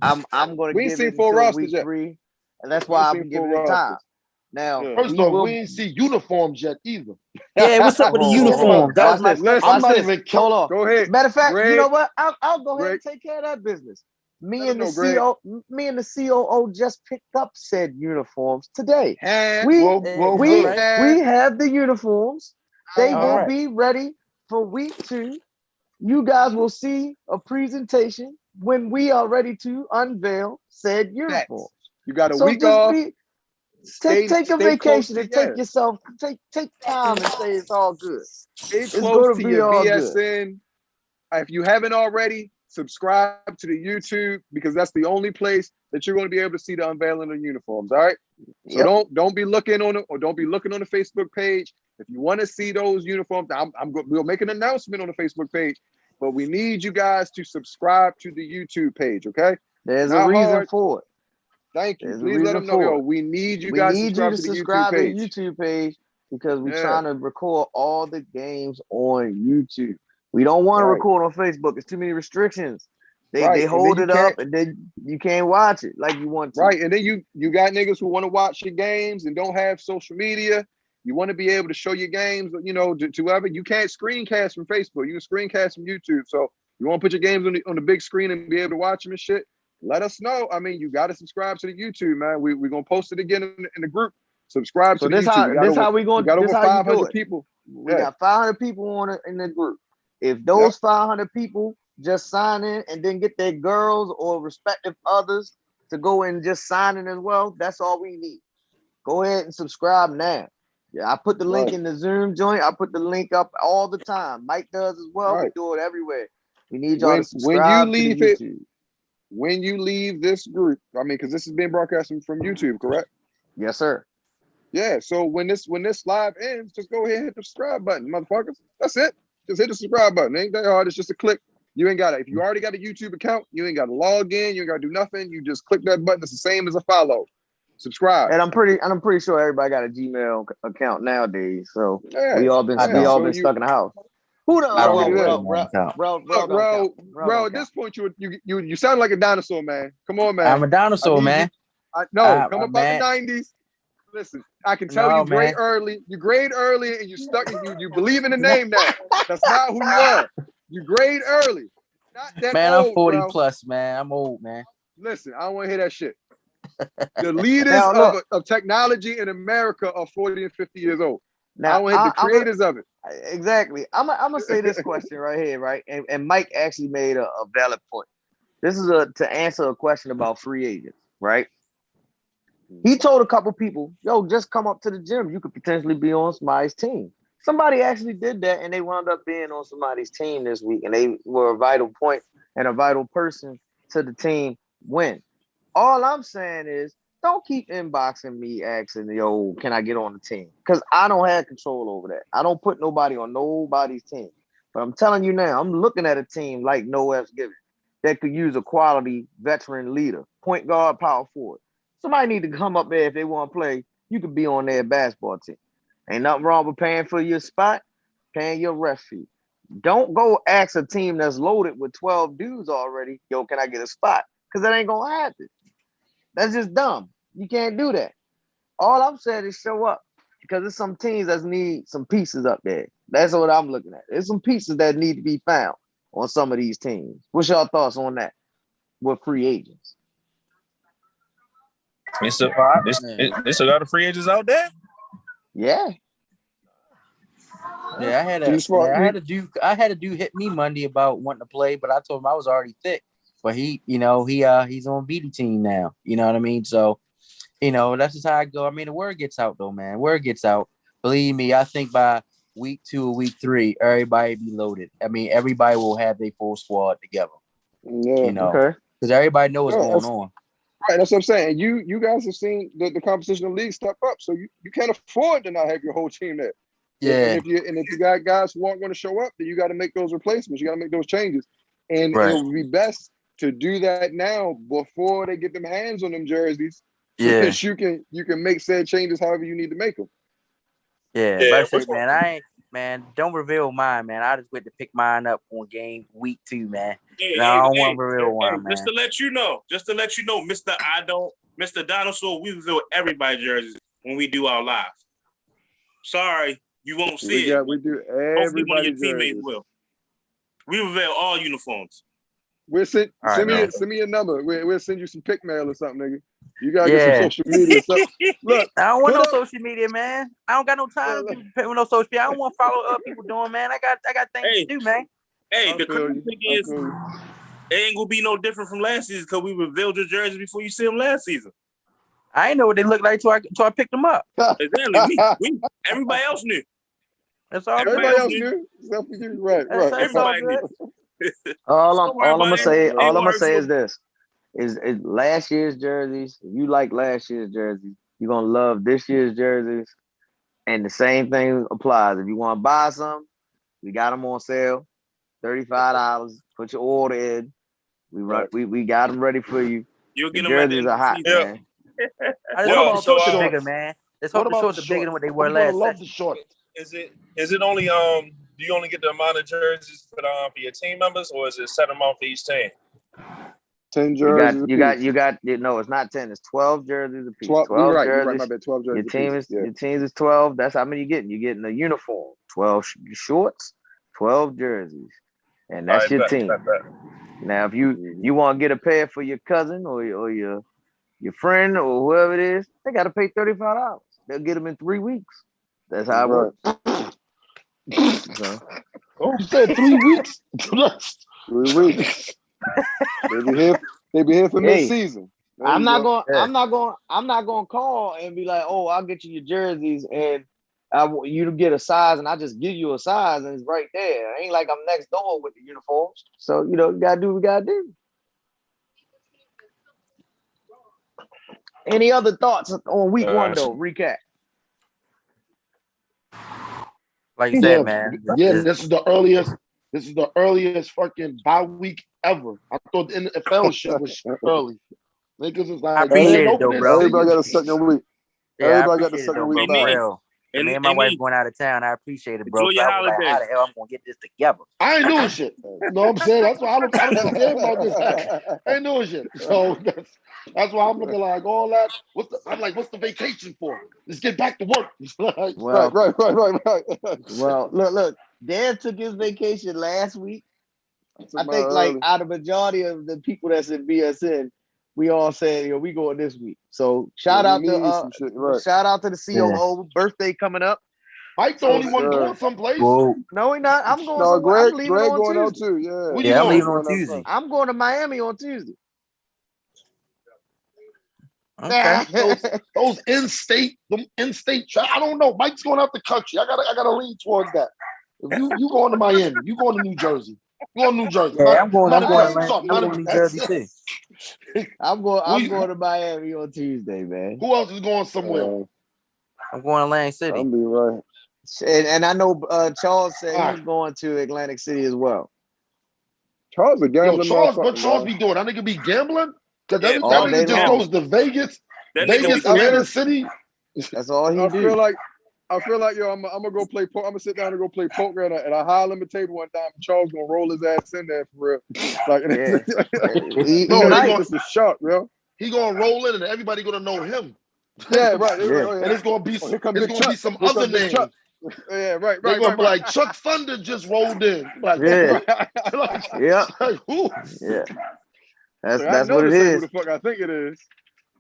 I'm gonna We ain't give seen it full until rosters week yet. 3, and that's We why ain't I'm seen giving full it time. rosters. Now, Yeah. First we off, will. we ain't see uniforms yet either. Yeah, what's up with the Hold on. uniform? That was Watch my this. Listen, I'm Watch not this. even Hold on. Go ahead. Matter of fact, Greg, you know what? I'll go ahead Greg, and take care of that business. Me let us and the know, Greg. me and the COO just picked up said uniforms today. And We Well, good. we have the uniforms. They all will right. be ready for week 2. You guys will see a presentation when we are ready to unveil said uniforms. you got a So week just off. take a Stay close vacation to and take time and say it's all good. Stay It's close going to to be your all good. BSN. If you haven't already, subscribe to the YouTube because that's the only place that you're going to be able to see the unveiling of uniforms. All right. So Yep. don't be looking on it, or don't be looking on the Facebook page. If you want to see those uniforms, we'll make an announcement on the Facebook page. But we need you guys to subscribe to the YouTube page. Okay. There's a Not reason hard. for it. Thank you. There's a Please let reason them know. for Yo, it. we need you We guys to need you subscribe to to the YouTube subscribe to the page. YouTube page because we're Yeah. trying to record all the games on YouTube. We don't want to Right. record on Facebook. It's too many restrictions. Right. They And then hold you it up can't- and then you can't watch it like you want to. Right. And then you got niggas who want to watch your games and don't have social media. You want to be able to show your games, to whoever. You can't screencast from Facebook. You can screencast from YouTube. So you want to put your games on the big screen and be able to watch them and shit. Let us know. I mean, you got to subscribe to the YouTube, man. We're gonna post it again in the group. Subscribe So to the YouTube. We got over 500 people. We got 500 people in the group. If Yep. those 500 people just sign in and then get their girls or respective others to go and just sign in as well, that's all we need. Go ahead and subscribe now. Yeah, I put the link Right. in the Zoom joint. I put the link up all the time. Mike does as well. Right. We do it everywhere. We need y'all to When you subscribe to the leave it, YouTube. when you leave this group, I mean, because this is being broadcasted from YouTube, correct? Yes, sir. Yeah. So when this live ends, just go ahead and hit the subscribe button, motherfuckers. That's it. Just hit the subscribe button. It ain't that hard. It's just a click. You ain't got to. If you already got a YouTube account, you ain't got to log in. You ain't got to do nothing. You just click that button. It's the same as a follow. Subscribe. And I'm pretty sure everybody got a Gmail account nowadays. So Yeah. we all been I don't. been stuck in the house. Who the I don't have a Already Gmail account. Look, don't bro, count. at this point, you sound like a dinosaur, man. Come on, man. I'm a dinosaur, man. Come up man. out the 90s. Listen, I can tell No, you grade man. early. You grade early and you stuck and you believe in the name now. That's not who you are. You grade early. Not that Man, old, I'm 40 bro. plus, man. I'm old, man. Listen, I don't want to hear that shit. The leaders Now, look. of technology in America are 40 and 50 years old. I Now, want to hit the creators of it. exactly. I'm gonna say this question right here, right? And Mike actually made a valid point. This is to answer a question about free agents, right? He told a couple people, yo, just come up to the gym. You could potentially be on somebody's team. Somebody actually did that, and they wound up being on somebody's team this week, and they were a vital point and a vital person to the team win. All I'm saying is, don't keep inboxing me asking, yo, can I get on the team? Because I don't have control over that. I don't put nobody on nobody's team. But I'm telling you now, I'm looking at a team like No F's Given that could use a quality veteran leader, point guard, power forward. Somebody need to come up there if they want to play. You could be on their basketball team. Ain't nothing wrong with paying for your spot, paying your ref fee. Don't go ask a team that's loaded with 12 dudes already, yo, can I get a spot? Because that ain't going to happen. That's just dumb. You can't do that. All I'm saying is show up because there's some teams that need some pieces up there. That's what I'm looking at. There's some pieces that need to be found on some of these teams. What's your thoughts on that with free agents? It's still got the free agents out there. Yeah. Yeah, I had a dude hit me Monday about wanting to play, but I told him I was already thick. But he's on BD team now. You know what I mean? So, that's just how I go. I mean, the word gets out though, man. Word gets out. Believe me, I think by week 2 or week 3, everybody be loaded. I mean, everybody will have their full squad together. Yeah. Okay. Because everybody knows what's going on. Right, that's what I'm saying. You guys have seen the competition in the league step up, so you can't afford to not have your whole team there. Yeah. And if you got guys who aren't going to show up, then you got to make those replacements. You got to make those changes, and Right. it would be best to do that now before they get them hands on them jerseys. So Yeah. that you can make said changes however you need to make them. Yeah, but I say, man, don't reveal mine, man. I just went to pick mine up on game week 2, man. I don't want to reveal one, man. Just to let you know, Mr. Dinosaur, we reveal everybody jerseys when we do our live. Sorry, you won't see it. We do Hopefully one of your everybody's teammates jerseys. will. We reveal all uniforms. Send me a number. We'll send you some pick mail or something, nigga. You gotta get some social media stuff. Look, I don't want no social media, man. I don't got no time to do no social media. I don't want to follow up people doing, man. I got things to do, man. Hey, the crazy thing is, it ain't gonna be no different from last season because we revealed your jerseys before you see them last season. I didn't know what they looked like until I picked them up. Exactly. Everybody else knew. That's all. Everybody else knew. Except for you. Right. Everybody knew. All I'm gonna say is this: is last year's jerseys. If you like last year's jerseys, you're gonna love this year's jerseys. And the same thing applies. If you want to buy some, we got them on sale, $35. Put your order in. We got them ready for you. You'll get the them jerseys are hot, man. I just hope the shorts are bigger, man. Let's hope the shorts are bigger than what they were last love the short. Is it only do you only get the amount of jerseys for your team members, or is it set amount for each team? 10 jerseys. You got. No, it's not 10. It's 12 jerseys apiece. 12 jerseys. You're right. My bad. 12 jerseys. Your team is 12. That's how many you're getting. You're getting a uniform. 12 shorts, 12 jerseys, and that's your team. Now, if you want to get a pair for your cousin or your friend or whoever it is, they got to pay $35. They'll get them in 3 weeks. That's how it works. You said 3 weeks? 3 weeks. They be here for mid-season. I'm not going to call and be like, oh, I'll get you your jerseys and I want you to get a size, and I just give you a size and it's right there. It ain't like I'm next door with the uniforms. So you gotta do what we gotta do. Any other thoughts on week 1 though? Recap. Like you said, man. Yeah, this is the earliest fucking bye week ever. I thought the NFL shit was early. Niggas is like, I appreciate it though, bro. Everybody got a second week. Everybody got the second week. Real. Me and my wife going out of town. I appreciate it, bro. Enjoy your holiday. Like, how the hell I'm gonna get this together? I ain't doing shit. You know what I'm saying? That's why I don't give a damn about this. I ain't doing shit. So that's why I'm looking like all that. What's the vacation for? Let's get back to work. Well, right. Well, look. Dan took his vacation last week. I think like out of the majority of the people that's in BSN, we all said, we going this week. So shout out to the COO birthday coming up. Mike's the only one going someplace. No, he not. I'm going. No, Greg going out too. Yeah. Yeah, I'm leaving on Tuesday. I'm going to Miami on Tuesday. Okay. those in-state, I don't know. Mike's going out the country. I gotta lean towards that. If you going to Miami, you going to New Jersey. You going to New Jersey. Yeah, I'm going to New Jersey too. I'm going to Miami on Tuesday, man. Who else is going somewhere? I'm going to Atlantic City. I'll be right. And I know Charles said he's going to Atlantic City as well. Charles a gambling. What Charles be doing? That nigga be gambling? Because that nigga just goes to Vegas, Atlantic City. That's all he do. I feel like I'm gonna go play poker. I'm gonna sit down and go play poker at a high limit table one time. And Charles gonna roll his ass in there for real. Like, He it's a shock, bro. he gonna roll in and everybody gonna know him. Yeah, right. And it's gonna be some other name. Yeah, right. They're gonna be like Chuck Thunder just rolled in. Like, Yeah. Yeah. like who? Yeah. I That's know what it this ain't who is. the fuck I think it is.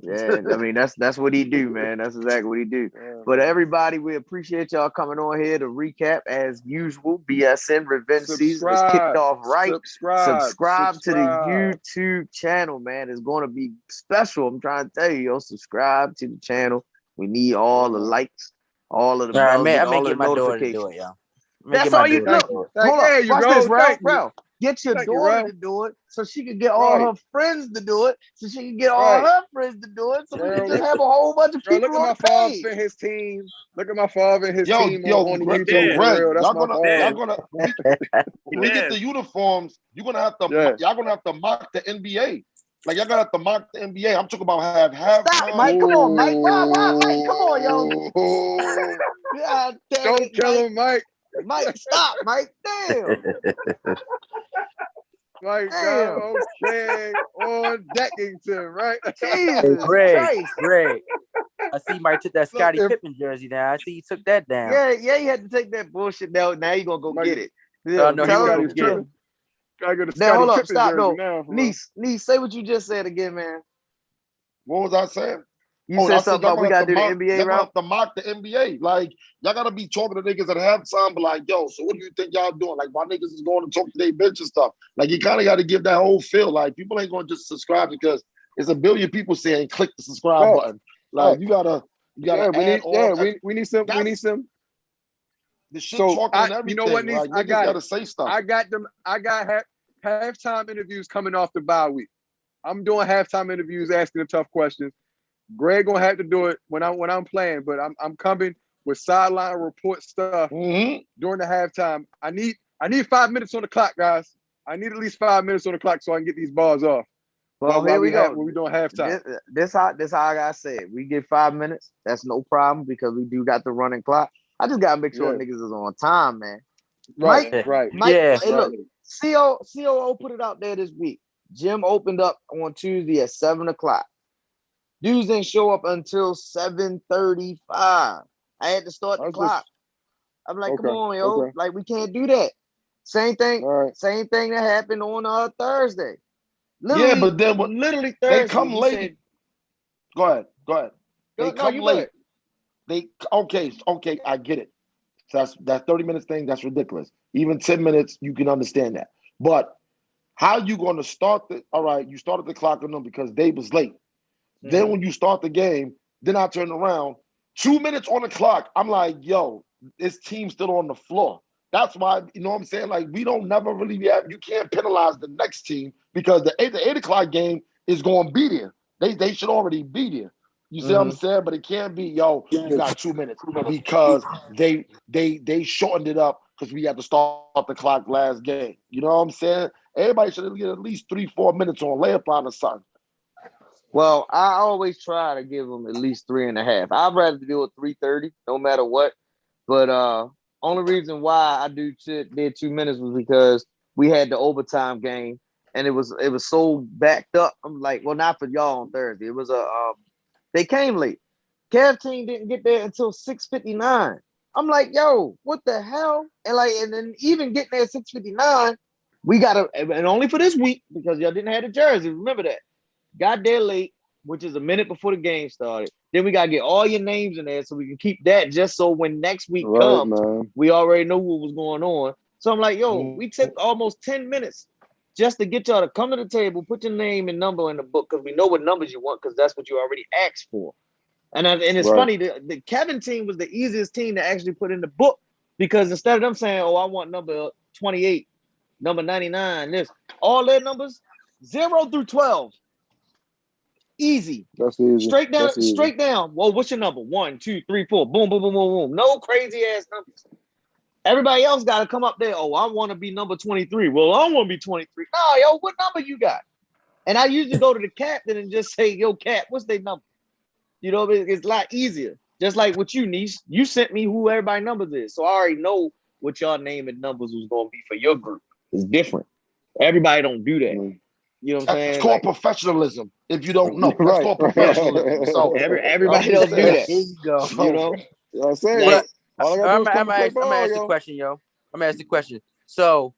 Yeah, I mean that's what he do, man. That's exactly what he do. But everybody, we appreciate y'all coming on here to recap as usual. BSN Revenge Season is kicked off right. Subscribe to the YouTube channel, man. It's going to be special. I'm trying to tell you, yo, subscribe to the channel. We need all the likes, all of the bells, and all of the notifications. That's all you look. Hold on, watch this, Ralph. Get your daughter to do it so she can get all her friends to do it, so she can get all her friends to do it, so we can just have a whole bunch of people on the page. Look at my father and his team. Look at my father and his team on the Greg, YouTube. For real. That's y'all gonna when we get the uniforms, y'all gonna have to mock the NBA. Like y'all gonna have to mock the NBA. I'm talking about have Stop, Mike. Come on, Mike. Why, Mike? Come on, yo. God damn Don't kill him, Mike. Mike, stop, Mike. Damn. Mike, okay, on Deckington, right? Jesus Greg, Christ. I see Mike took that Scottie Pippen jersey now. I see he took that down. Yeah, you had to take that bullshit down. Now you gonna go get it. No, he gonna get it. Gotta go to now, hold Scottie up, stop, jersey no. now. Niece, say what you just said again, man. What was I saying? You said something about we gotta do the NBA y'all route. Have to mock the NBA. Like y'all gotta be talking to niggas at halftime, but like, yo, so what do you think y'all doing? Like, why niggas is going to talk to their bench and stuff? Like, you kind of got to give that whole feel. Like, people ain't going to just subscribe because there's a billion people saying click the subscribe button. Like, you gotta we need some. The shit talking and everything. You know what, like, niggas gotta say stuff. I got halftime interviews coming off the bye week. I'm doing halftime interviews, asking the tough questions. Greg gonna have to do it when I'm playing, but I'm coming with sideline report stuff during the halftime. I need 5 minutes on the clock, guys. I need at least 5 minutes on the clock so I can get these bars off. Well, here we go. When we doing halftime. This how I gotta say it. We get 5 minutes. That's no problem because we do got the running clock. I just gotta make sure niggas is on time, man. Right. Mike, hey, look, COO put it out there this week. Gym opened up on Tuesday at 7:00. Dudes didn't show up until 7:35. I had to start the clock. I'm like, come on, yo. Like, we can't do that. Same thing that happened on Thursday. Literally, but then literally they Thursday. come late. Go ahead. They come late. Okay, I get it. So that 30 minutes thing, that's ridiculous. Even 10 minutes, you can understand that. But how you going to start all right, you started the clock on them because they was late. Then when you start the game, then I turn around, 2 minutes on the clock. I'm like, yo, this team's still on the floor. That's why, you know what I'm saying? Like, we don't never really you can't penalize the next team because the 8 o'clock game is going to be there. They should already be there. You see what I'm saying? But it can't be, yo, you got 2 minutes because they shortened it up because we had to start the clock last game. You know what I'm saying? Everybody should get at least 3-4 minutes on layup line or something. Well, I always try to give them at least 3.5. I'd rather do it 3:30, no matter what. But only reason why I did 2 minutes was because we had the overtime game, and it was so backed up. I'm like, well, not for y'all on Thursday. It was they came late. Cavs team didn't get there until 6:59. I'm like, yo, what the hell? And then even getting there at 6:59, we gotta, and only for this week because y'all didn't have the jersey. Remember that. Got there late, which is a minute before the game started. Then we gotta get all your names in there so we can keep that just so when next week comes, we already know what was going on. So I'm like, yo, we took almost 10 minutes just to get y'all to come to the table, put your name and number in the book because we know what numbers you want because that's what you already asked for. And it's funny, the Kevin team was the easiest team to actually put in the book because instead of them saying, oh, I want number 28, number 99, all their numbers, 0 through 12. Easy. That's easy. Straight down. Well, what's your number? 1, 2, 3, 4. Boom, boom, boom, boom, boom. No crazy ass numbers. Everybody else got to come up there. Oh, I want to be number 23. Well, I want to be 23. No, yo, what number you got? And I usually go to the captain and just say, yo, Cap, what's their number? You know, it's a lot easier. Just like with you, niece. You sent me who everybody numbers is. So I already know what y'all name and numbers was going to be for your group. It's different. Everybody don't do that. You know what I'm That's saying? called Like, professionalism. If you don't know, that's right. called professionalism. So Everybody I'm else just do saying. that. Here you go. You know? I'm saying, Like, all I gotta do is come and play I'm gonna ball, ask the yo. question, yo. I'm gonna ask the question. So,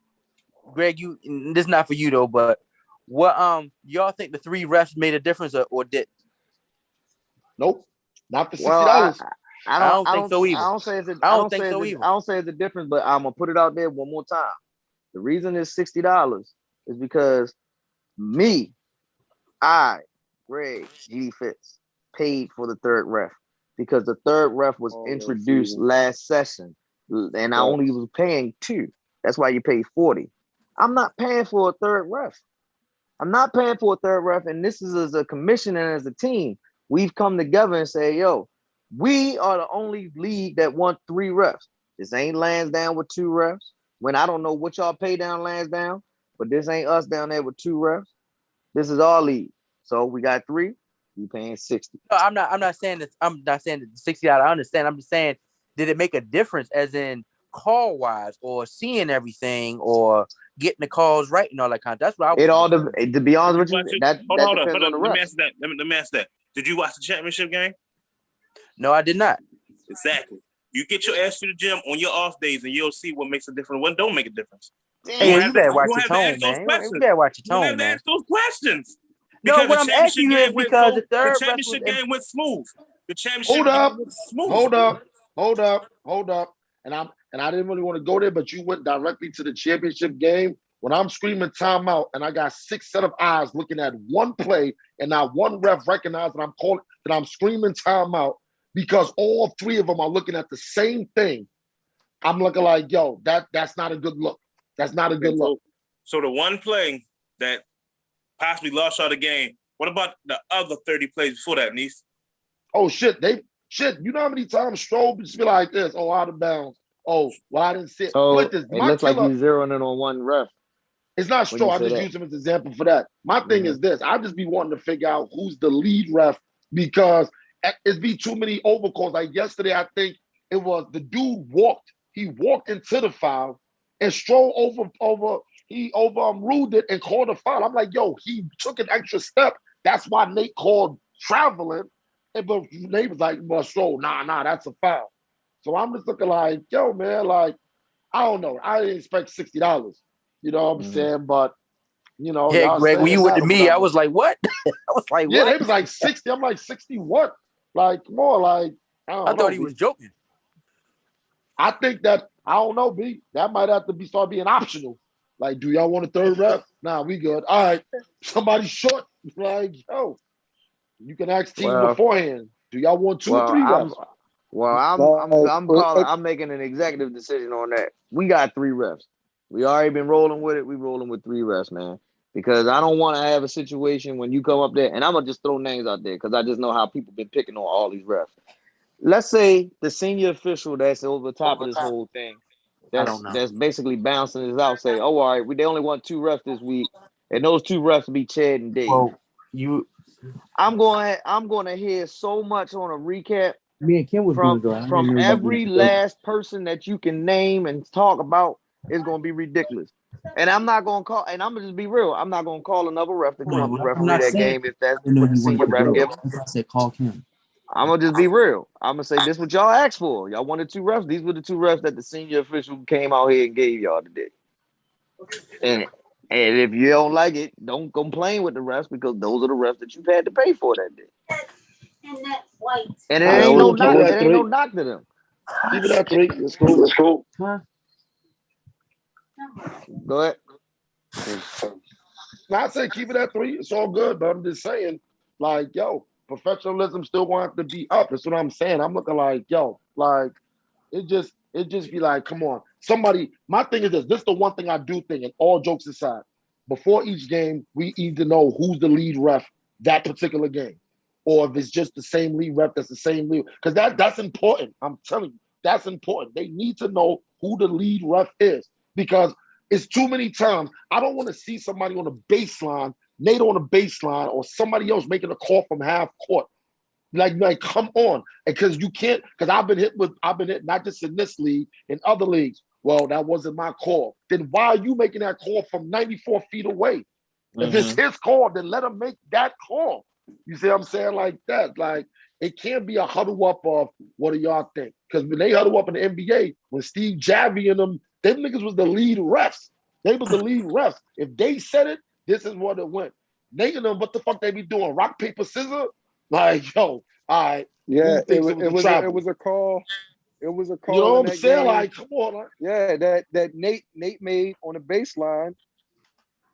Greg, this is not for you though, but what y'all think the 3 refs made a difference or did? Nope, not the $60. well, I I don't don't think so either. I don't say it's a, I I don't don't think say it's so a, either. I don't say it's a difference, but I'm gonna put it out there one more time. The reason it's $60 is because Greg, G Fitz, paid for the third ref because the third ref was introduced last session, and I only was paying 2. That's why you pay 40. I'm not paying for a third ref. I'm not paying for a third ref, and this is as a commission and as a team. We've come together and say, yo, we are the only league that want 3 refs. This ain't Lansdowne with 2 refs. When I don't know what y'all pay down Lansdowne, but this ain't us down there with 2 refs. This is our league. So we got 3. We paying 60. No, I'm not saying this. I'm not saying that $60. I understand. I'm just saying, did it make a difference, as in call wise, or seeing everything, or getting the calls right and all that kind of? That's what I was. It all to be honest with you, that Hold depends on. on the Let me ref. ask that. Let me ask that. Did you watch the championship game? No, I did not. Exactly. You get your ass to the gym on your off days, and you'll see what makes a difference. What don't make a difference. Hey, yeah, you better watch your tone, man. You better watch your tone, man. Ask those questions. No, Because what I'm asking you is because the third ref was. game went smooth. The championship Hold up, game went smooth. hold up. And I didn't really want to go there, but you went directly to the championship game. When I'm screaming timeout and I got 6 set of eyes looking at one play and not one ref recognized that I'm screaming timeout because all 3 of them are looking at the same thing. I'm looking like, yo, that's not a good look. That's not a good look. So the one play that possibly lost y'all the game, what about the other 30 plays before that, Niece? Oh, shit. You know how many times Strobe just be like this? Oh, out of bounds. Oh, well, I didn't see it. So Look, it looks like he's zeroing in on one ref. It's not Strobe. I just use him as an example for that. My thing is this. I just be wanting to figure out who's the lead ref because it's be too many overcalls. Like yesterday, I think it was the dude walked. He walked into the foul and Strobe overruled it and called a foul. I'm like, yo, he took an extra step. That's why Nate called traveling. But Nate was like, well, Strobe, nah, that's a foul. So I'm just looking like, yo, man, like, I don't know. I didn't expect $60. You know what I'm saying? But, you know, Yeah, y'all Greg, when you went to me, I was like, what? I was like, yeah, what? they was like 60. I'm like, 60 what? Like, more like, I thought he was joking. I think that, I don't know, B. That might have to start being optional. Like, do y'all want a third ref? Nah, we good. All right. Somebody short. Like, yo, you can ask teams beforehand. Do y'all want 2 or 3 refs? I'm making an executive decision on that. We got 3 refs. We already been rolling with it. We rolling with 3 refs, man. Because I don't want to have a situation when you come up there, and I'm gonna just throw names out there because I just know how people been picking on all these refs. Let's say the senior official that's over top of this whole thing, that's basically bouncing this out, say, oh, all right, they only want 2 refs this week, and those 2 refs be Chad and Dave. Well, I'm going to hear so much on a recap me and Kim was from every last person that you can name and talk about. Is going to be ridiculous. And I'm not going to call, and I'm going to just be real. I'm not going to call another ref to come referee that game if that's what the senior ref give them. I said call Kim. I'm going to just be real. I'm going to say this what y'all asked for. Y'all wanted 2 refs. These were the 2 refs that the senior official came out here and gave y'all today. And if you don't like it, don't complain with the refs because those are the refs that you've had to pay for that day. And that's white. And it ain't no knock. It ain't no knock to them. Keep it at 3. Let's go. Let's go. Huh? Go ahead. Not saying keep it at 3. It's all good, but I'm just saying, like, yo, professionalism still wants to be up. That's what I'm saying. I'm looking like, yo, like, it just be like, come on. Somebody, my thing is this. This is the one thing I do think, and all jokes aside, before each game, we need to know who's the lead ref that particular game. Or if it's just the same lead ref, that's the same lead. Because that's important. I'm telling you, that's important. They need to know who the lead ref is. Because it's too many times. I don't want to see somebody on the baseline, Nate on the baseline, or somebody else making a call from half court. Like, come on. Because you can't, because I've been hit not just in this league, in other leagues. Well, that wasn't my call. Then why are you making that call from 94 feet away? If it's his call, then let him make that call. You see what I'm saying? Like that. Like it can't be a huddle up of what do y'all think? Because when they huddle up in the NBA, when Steve Javie and them niggas was the lead refs. They was the lead refs. If they said it, this is what it went. Nate and them, what the fuck they be doing? Rock, paper, scissors? Like, yo, all right. Yeah, it was a call. It was a call. You know what I'm saying? Like, come on. Like. Yeah, that Nate made on the baseline.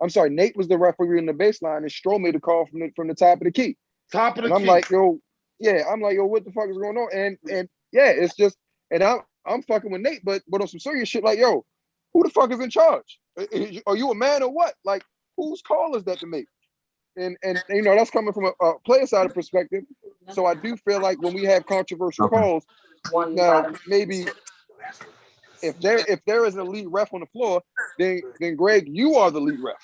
I'm sorry, Nate was the referee in the baseline, and Stroh made the call from the top of the key. Top of the key. I'm like, yo, what the fuck is going on? And yeah, it's just, and I'm fucking with Nate, but on some serious shit, like, yo, who the fuck is in charge? Are you a man or what? Like, whose call is that to make? And that's coming from a player side of perspective. So I do feel like when we have controversial calls, now maybe if there is a lead ref on the floor, then Greg, you are the lead ref.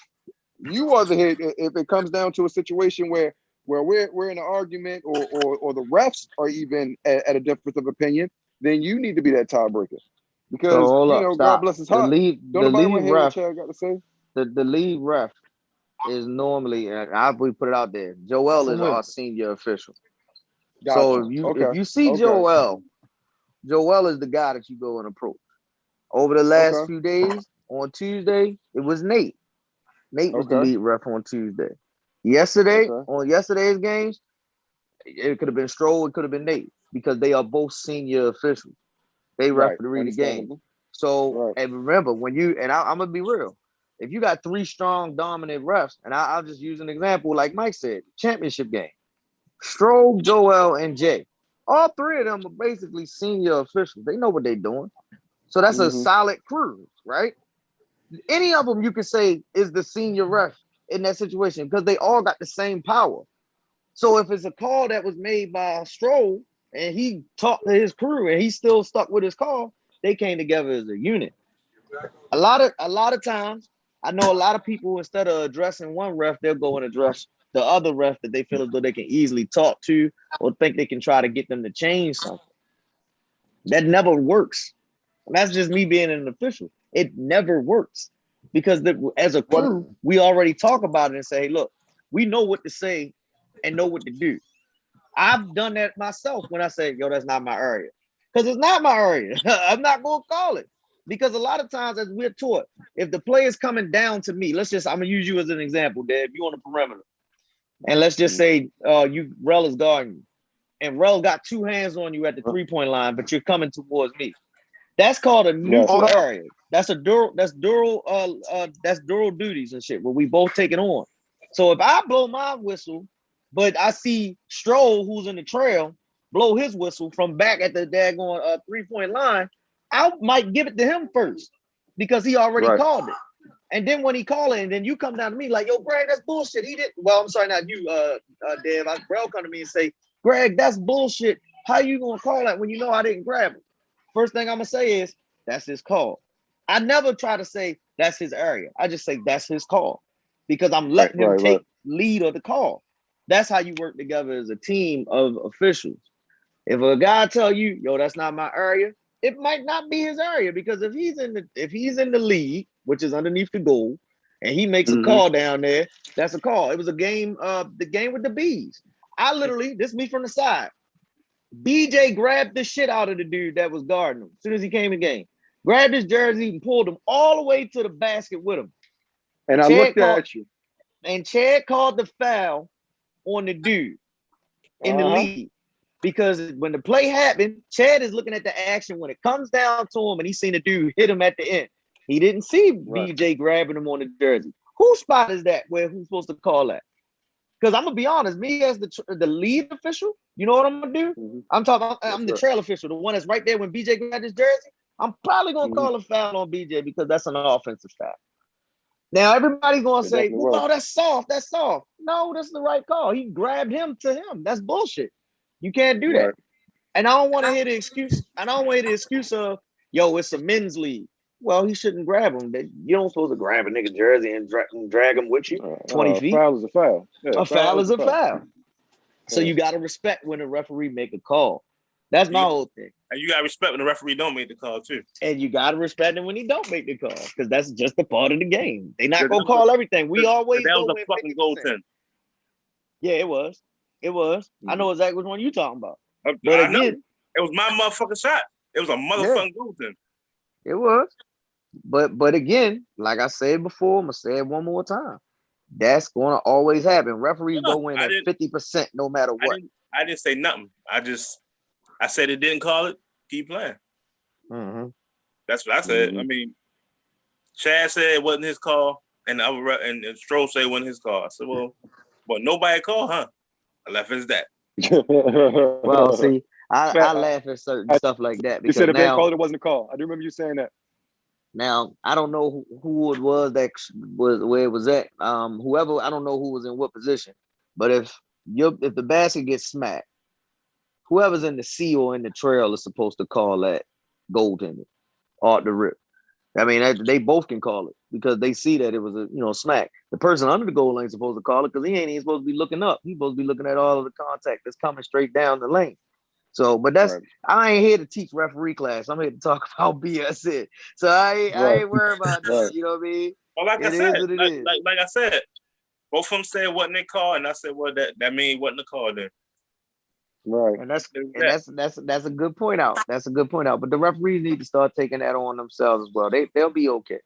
You are the head. If it comes down to a situation where we're in an argument or the refs are even at a difference of opinion, then you need to be that tiebreaker. Because God bless his heart. Don't nobody want to hear what Chad got to say. The lead ref is normally, and I will put it out there, Joel is our senior official. Gotcha. So if you see Joel is the guy that you go and approach. Over the last few days, on Tuesday, it was Nate. Nate was the lead ref on Tuesday. Yesterday, on yesterday's games, it could have been Stroll, it could have been Nate, because they are both senior officials. They referee the game. So, and remember, I'm going to be real. If you got 3 strong, dominant refs, and I'll just use an example, like Mike said, championship game. Stroll, Joel, and Jay. All 3 of them are basically senior officials. They know what they're doing. So that's a solid crew, right? Any of them you can say is the senior ref in that situation because they all got the same power. So if it's a call that was made by Stroll and he talked to his crew and he still stuck with his call, they came together as a unit. A lot of times, I know a lot of people, instead of addressing one ref, they'll go and address the other ref that they feel as though they can easily talk to or think they can try to get them to change something. That never works. And that's just me being an official. It never works because as a crew, we already talk about it and say, hey, look, we know what to say and know what to do. I've done that myself when I say, yo, that's not my area. Because it's not my area. I'm not going to call it. Because a lot of times, as we're taught, if the play is coming down to me, I'm going to use you as an example, Dave. You on the perimeter. And let's just say Rel is guarding you. And Rel got 2 hands on you at the 3-point line, but you're coming towards me. That's called a neutral area. That's dual duties and shit where we both take it on. So if I blow my whistle, but I see Stroll, who's in the trail, blow his whistle from back at the daggone 3-point line, I might give it to him first because he already called it. And then when he called it, and then you come down to me like, yo, Greg, that's bullshit. He didn't. Well, I'm sorry, not you, Dev. Rel come to me and say, Greg, that's bullshit. How you gonna call that when you know I didn't grab it? First thing I'm gonna say is that's his call. I never try to say that's his area. I just say that's his call because I'm letting him take lead of the call. That's how you work together as a team of officials. If a guy tell you, yo, that's not my area, it might not be his area because if he's in the league, which is underneath the goal, and he makes a call down there, that's a call. It was a game, the game with the bees. I literally, this is me from the side. BJ grabbed the shit out of the dude that was guarding him as soon as he came in the game. Grabbed his jersey and pulled him all the way to the basket with him. And I looked at you. And Chad called the foul on the dude in the lead. Because when the play happened, Chad is looking at the action when it comes down to him and he's seen the dude hit him at the end. He didn't see BJ grabbing him on the jersey. Whose spot is that where who's supposed to call that? Because I'm going to be honest, me as the lead official, you know what I'm going to do? I'm the trail official, the one that's right there when BJ grabbed his jersey. I'm probably going to call a foul on BJ because that's an offensive foul. Now, everybody's going to say, well, that's soft. That's soft. No, that's the right call. He grabbed him to him. That's bullshit. You can't do that. And I don't want to hear the excuse. I don't want to hear the excuse of, yo, it's a men's league. Well, he shouldn't grab him. You don't supposed to grab a nigga jersey and drag him with you 20 feet. A foul is a foul. Yeah, a foul is a foul. So you got to respect when a referee make a call. That's my whole thing. And you got to respect when the referee don't make the call too. And you got to respect him when he don't make the call because that's just a part of the game. They not gonna call everything. We always that go was a win fucking 50%. goaltend. Yeah, it was. It was. I know exactly which one you talking about. But I again, know. It was my motherfucking shot. It was a motherfucking goaltend. It was. But again, like I said before, I'm gonna say it one more time. That's gonna always happen. Referees go in at 50% no matter what. I didn't say nothing. I said it didn't call it. Keep playing. Mm-hmm. That's what I said. I mean, Chad said it wasn't his call, and Stroh said it wasn't his call. I said, well, nobody called, huh? I left it as that. Well, see, I laugh at certain stuff like that because you said if now, they called it wasn't a call. I do remember you saying that. Now I don't know who it was that was where it was at. Whoever, I don't know who was in what position, but if the basket gets smacked, whoever's in the sea or in the trail is supposed to call that goaltender off the rip. I mean, they both can call it because they see that it was a smack. The person under the goal ain't supposed to call it because he ain't even supposed to be looking up. He's supposed to be looking at all of the contact that's coming straight down the lane. So, but that's I ain't here to teach referee class. I'm here to talk about BSN. So I ain't worried about that. You know what I mean? Well, like I said, like I said, both of them said it wasn't a call, and I said, well, that means it wasn't a call then. Right. And that's a good point out. That's a good point out. But the referees need to start taking that on themselves as well. They'll be okay.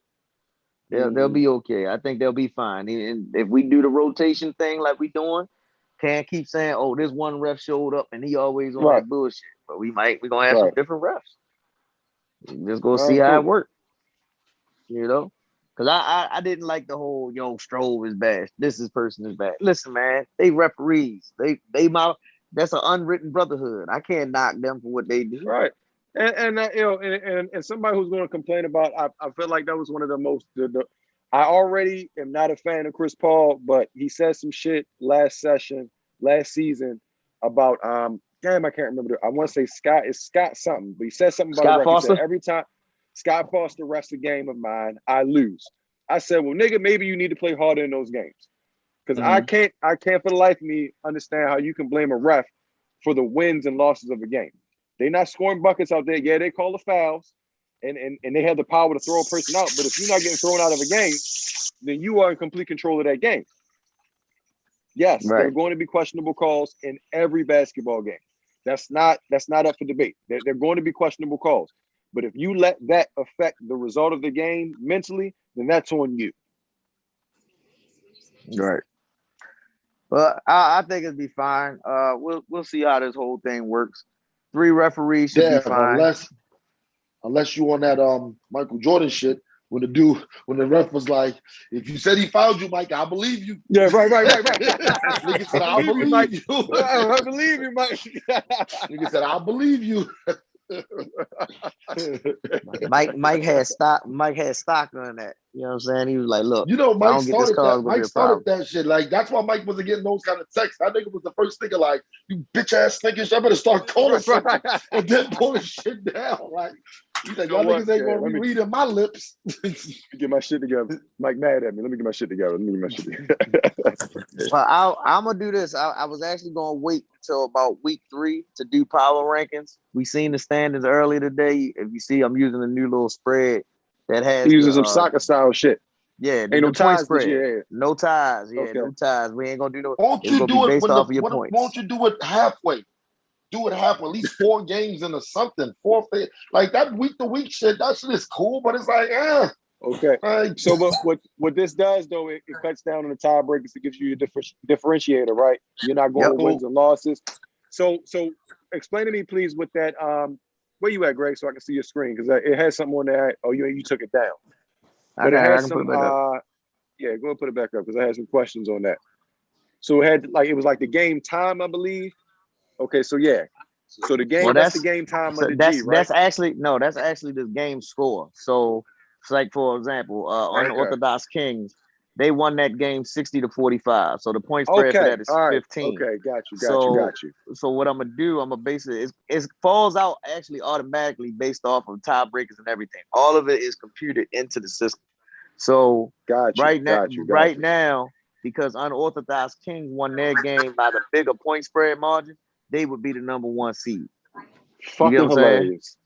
They'll be okay. I think they'll be fine. And if we do the rotation thing like we doing, can't keep saying, "Oh, this one ref showed up and he always on that bullshit." But we're gonna have some different refs. Just go see how it works. Because I didn't like the whole Stroh is bad. This person is bad. Listen, man, they referees. That's an unwritten brotherhood. I can't knock them for what they do. Right. And somebody who's going to complain about, I feel like that was one of the most. I already am not a fan of Chris Paul, but he said some shit last season about damn, I can't remember. I want to say Scott something, but he said something about Scott Foster. He said, every time Scott Foster refs a game of mine, I lose. I said, well, nigga, maybe you need to play harder in those games. Because I can't for the life of me understand how you can blame a ref for the wins and losses of a game. They're not scoring buckets out there. Yeah, they call the fouls, and they have the power to throw a person out. But if you're not getting thrown out of a game, then you are in complete control of that game. Yes, there are going to be questionable calls in every basketball game. That's not up for debate. They're going to be questionable calls. But if you let that affect the result of the game mentally, then that's on you. Right. But I think it'll be fine. We'll see how this whole thing works. 3 referees should be fine. Unless you on that Michael Jordan shit, when the ref was like, if you said he fouled you, Mike, I believe you. Yeah, right. Nigga said, I believe you. I believe you, Mike. Nigga said, I believe you. Mike had stock on that. You know what I'm saying? He was like, look, Mike started that. Mike started that shit. Like, that's why Mike wasn't getting those kind of texts. I think it was the first nigga like, you bitch ass niggas, I better start calling shit and then pulling shit down. Like, he's like, y'all niggas ain't gonna be reading my lips. Get my shit together. Mike mad at me. Let me get my shit together. But I'm gonna do this. I was actually gonna wait until about week 3 to do power rankings. We seen the standings earlier today. If you see, I'm using a new little spread that has using some soccer style shit. Yeah, ain't no ties spread. this year. No ties. Yeah, okay. No ties. We ain't gonna do no. Won't you do it based off of your points? Won't you do it halfway? Do it halfway, at least 4 games into something. 4, like that week to week shit. That shit is cool, but it's like, Okay. So, but what this does though, it cuts down on the tiebreakers. It gives you a differentiator, right? You're not going with wins and losses. So explain to me, please, with that. Where you at, Greg? So I can see your screen because it has something on there. Oh, you took it down. But it has some. Yeah, go and put it back up because I had some questions on that. So it was like the game time, I believe. Okay, so yeah. So the game, that's the game time of the G, right? That's actually the game score. So it's like, for example, Unorthodox Kings, they won that game 60-45. So the point spread for that is 15. Okay, got you. So what I'm gonna do, I'm gonna basically it falls out actually automatically based off of tiebreakers and everything. All of it is computed into the system. So right now, because Unorthodox Kings won their game by the bigger point spread margin, they would be the number 1 seed. Fucking hilarious.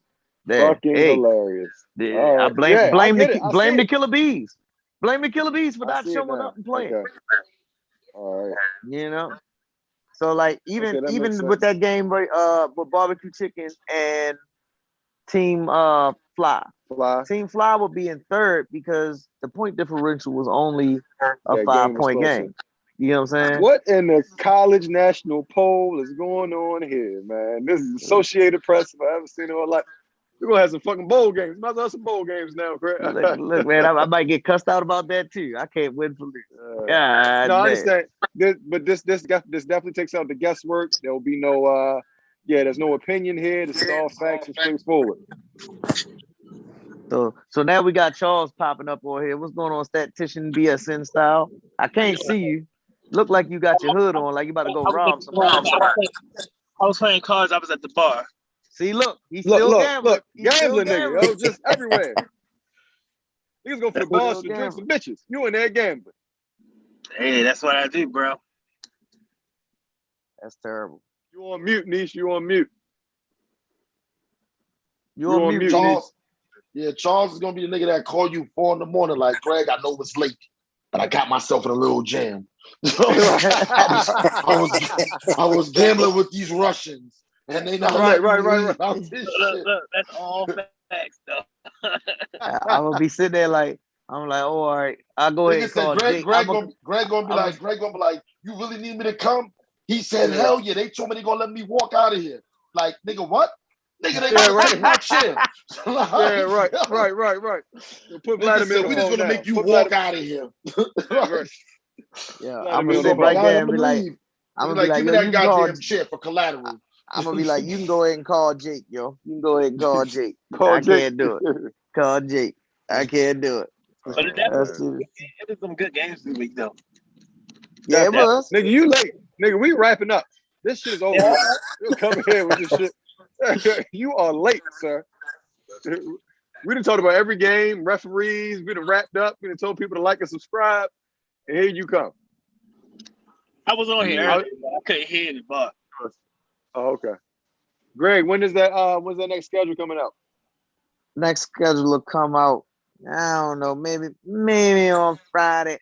Fucking hilarious. I blame the Killer Bees. Blame the Killer Bees for not showing up and playing. Okay. All right. You know. So like even makes with sense. that game, right, with barbecue chicken and Team Fly. Team Fly would be in third because the point differential was only a 5-point game. You know what I'm saying? What in the college national poll is going on here, man? This is Associated Press. If I ever seen it in my life. We're gonna have some fucking bowl games. Might as well have some bowl games now, Craig. Look, man, I might get cussed out about that too. I can't win for this. No, I understand. This definitely takes out the guesswork. There will be no there's no opinion here. This is all facts and straightforward. So now we got Charles popping up on here. What's going on, statistician BSN style? I can't see you. Look like you got your hood on, like you about to go rob somebody. I was playing cards. I was at the bar. See, look, he's still gambling. Look, gambling nigga, yo, just everywhere. Niggas go for the bars to drink some bitches. You in there gambling. Hey, that's what I do, bro. That's terrible. You on mute, Niche. You on mute. You on mute, Charles. Yeah, Charles is gonna be the nigga that call you 4 in the morning, like, Craig, I know it's late, but I got myself in a little jam. I was gambling with these Russians. And they not right. Look, that's all facts, though. I'm gonna be sitting there like, I'm like, oh, all right, I'll go ahead and call Jake. Greg gonna be like, you really need me to come? He said, hell yeah, they told me they gonna let me walk out of here. Like, nigga, what? Nigga, they gonna take my chair. Yeah, right. Put Vladimir we just gonna make you walk out of here. Yeah, I'm gonna sit right there and be like, I'm gonna be like, give me that goddamn chair for collateral. I'm gonna be like, you can go ahead and call Jake, yo. You can go ahead and call Jake. Can't do it. Call Jake. I can't do it. But it was some good games this week, though. Yeah, it was. Nigga, you late. Nigga, we wrapping up. This shit is over. You'll come here with this shit. You are late, sir. We done talked about every game, referees. We done wrapped up. We done told people to like and subscribe. And here you come. I was on here earlier, but I couldn't hear the bar. Oh, okay. Greg, when's that next schedule coming out? Next schedule will come out, I don't know, maybe on Friday.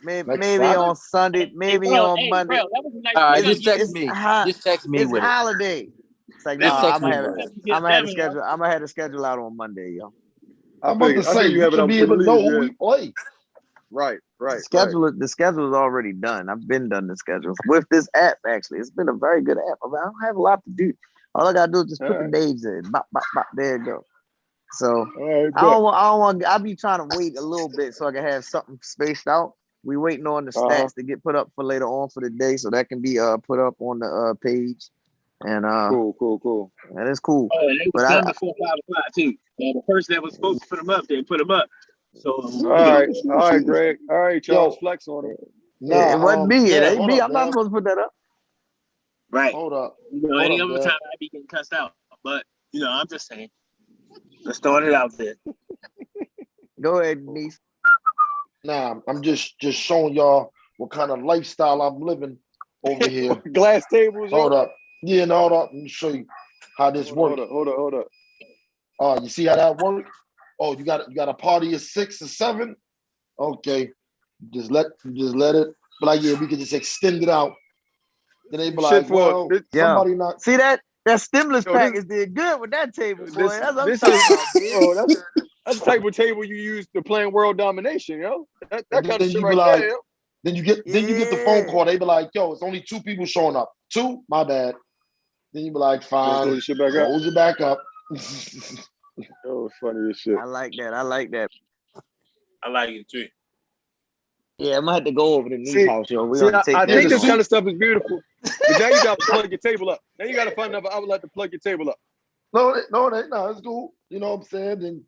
Maybe on Sunday, maybe on Monday. Bro, that was a nice just text me. Just text me it's with holiday. It's like, Just text I'm me gonna have the schedule out on Monday, yo. I'm about to say, you should be able to know who we play. Right. The schedule is already done. I've been done the schedule with this app. Actually, it's been a very good app. I don't have a lot to do. All I gotta do is just put the days in. Bop, bop, bop. There you go. So I don't want. I'll be trying to wait a little bit so I can have something spaced out. We waiting on the stats to get put up for later on for the day, so that can be put up on the page. And cool. That is cool. Oh, and they was done before 5 o'clock too. The person that was supposed to put them up, they put them up. So all right, Greg. All right, Charles, flex on it. Nah, it wasn't me. It ain't me. I'm not supposed to put that up. Right. Hold up. Any other time I'd be getting cussed out, but I'm just saying. Let's start it out there. Go ahead, niece. Nah, I'm just showing y'all what kind of lifestyle I'm living over here. Glass tables. Hold up. Yeah, no, hold up. Let me show you how this works. Hold up. You see how that works? Oh, you got a party of 6 or 7? Okay. Just let it. But like, yeah, we can just extend it out. Then they be like, well, somebody not. See that stimulus package did good with that table, boy. That's what I'm talking about, that's the type of table you use to plan world domination, yo. That kind of shit right there, yo. Then you get the phone call. They be like, yo, it's only 2 people showing up. 2? My bad. Then you be like, fine. Hold you back up. Oh, funny as shit. I like that. I like it too. Yeah, I'm gonna have to go over to Neat House, yo. I think this kind of stuff is beautiful. But now you gotta plug your table up. Now you gotta find another outlet to plug your table up. No, it's cool. You know what I'm saying? And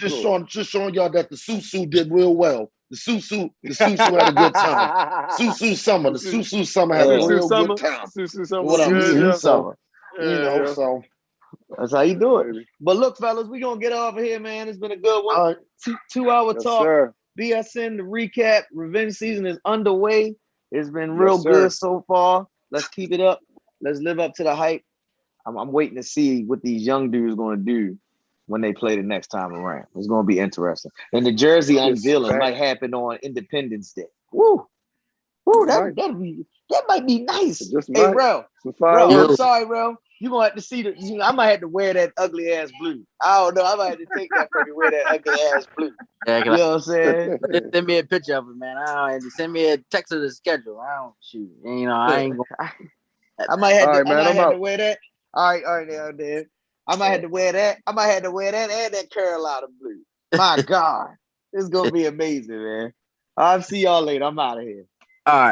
showing y'all that the Susu did real well. The Susu had a good time. Susu Summer had a real good time. Susu Summer. What up? Susu Summer. So that's how you do it. But look, fellas, we gonna get over here, man. It's been a good one. All right. 2-hour talk. Sir. BSN, the recap. Revenge season is underway. It's been real good so far. Let's keep it up. Let's live up to the hype. I'm waiting to see what these young dudes going to do when they play the next time around. It's going to be interesting. And the jersey unveiling might happen on Independence Day. Woo, that might be nice. Hey, Rel, I'm sorry, Rel. You gonna have to see I might have to wear that ugly ass blue. I don't know. I might have to take that from you, wear that ugly ass blue. Yeah, you know what I'm saying? Just send me a picture of it, man. Send me a text of the schedule. I don't shoot. You know, I ain't gonna. I might have to wear that. All right, now, then. I might have to wear that. I might have to wear that and that Carolina blue. My God, it's gonna be amazing, man. I'll see y'all later. I'm out of here. All right.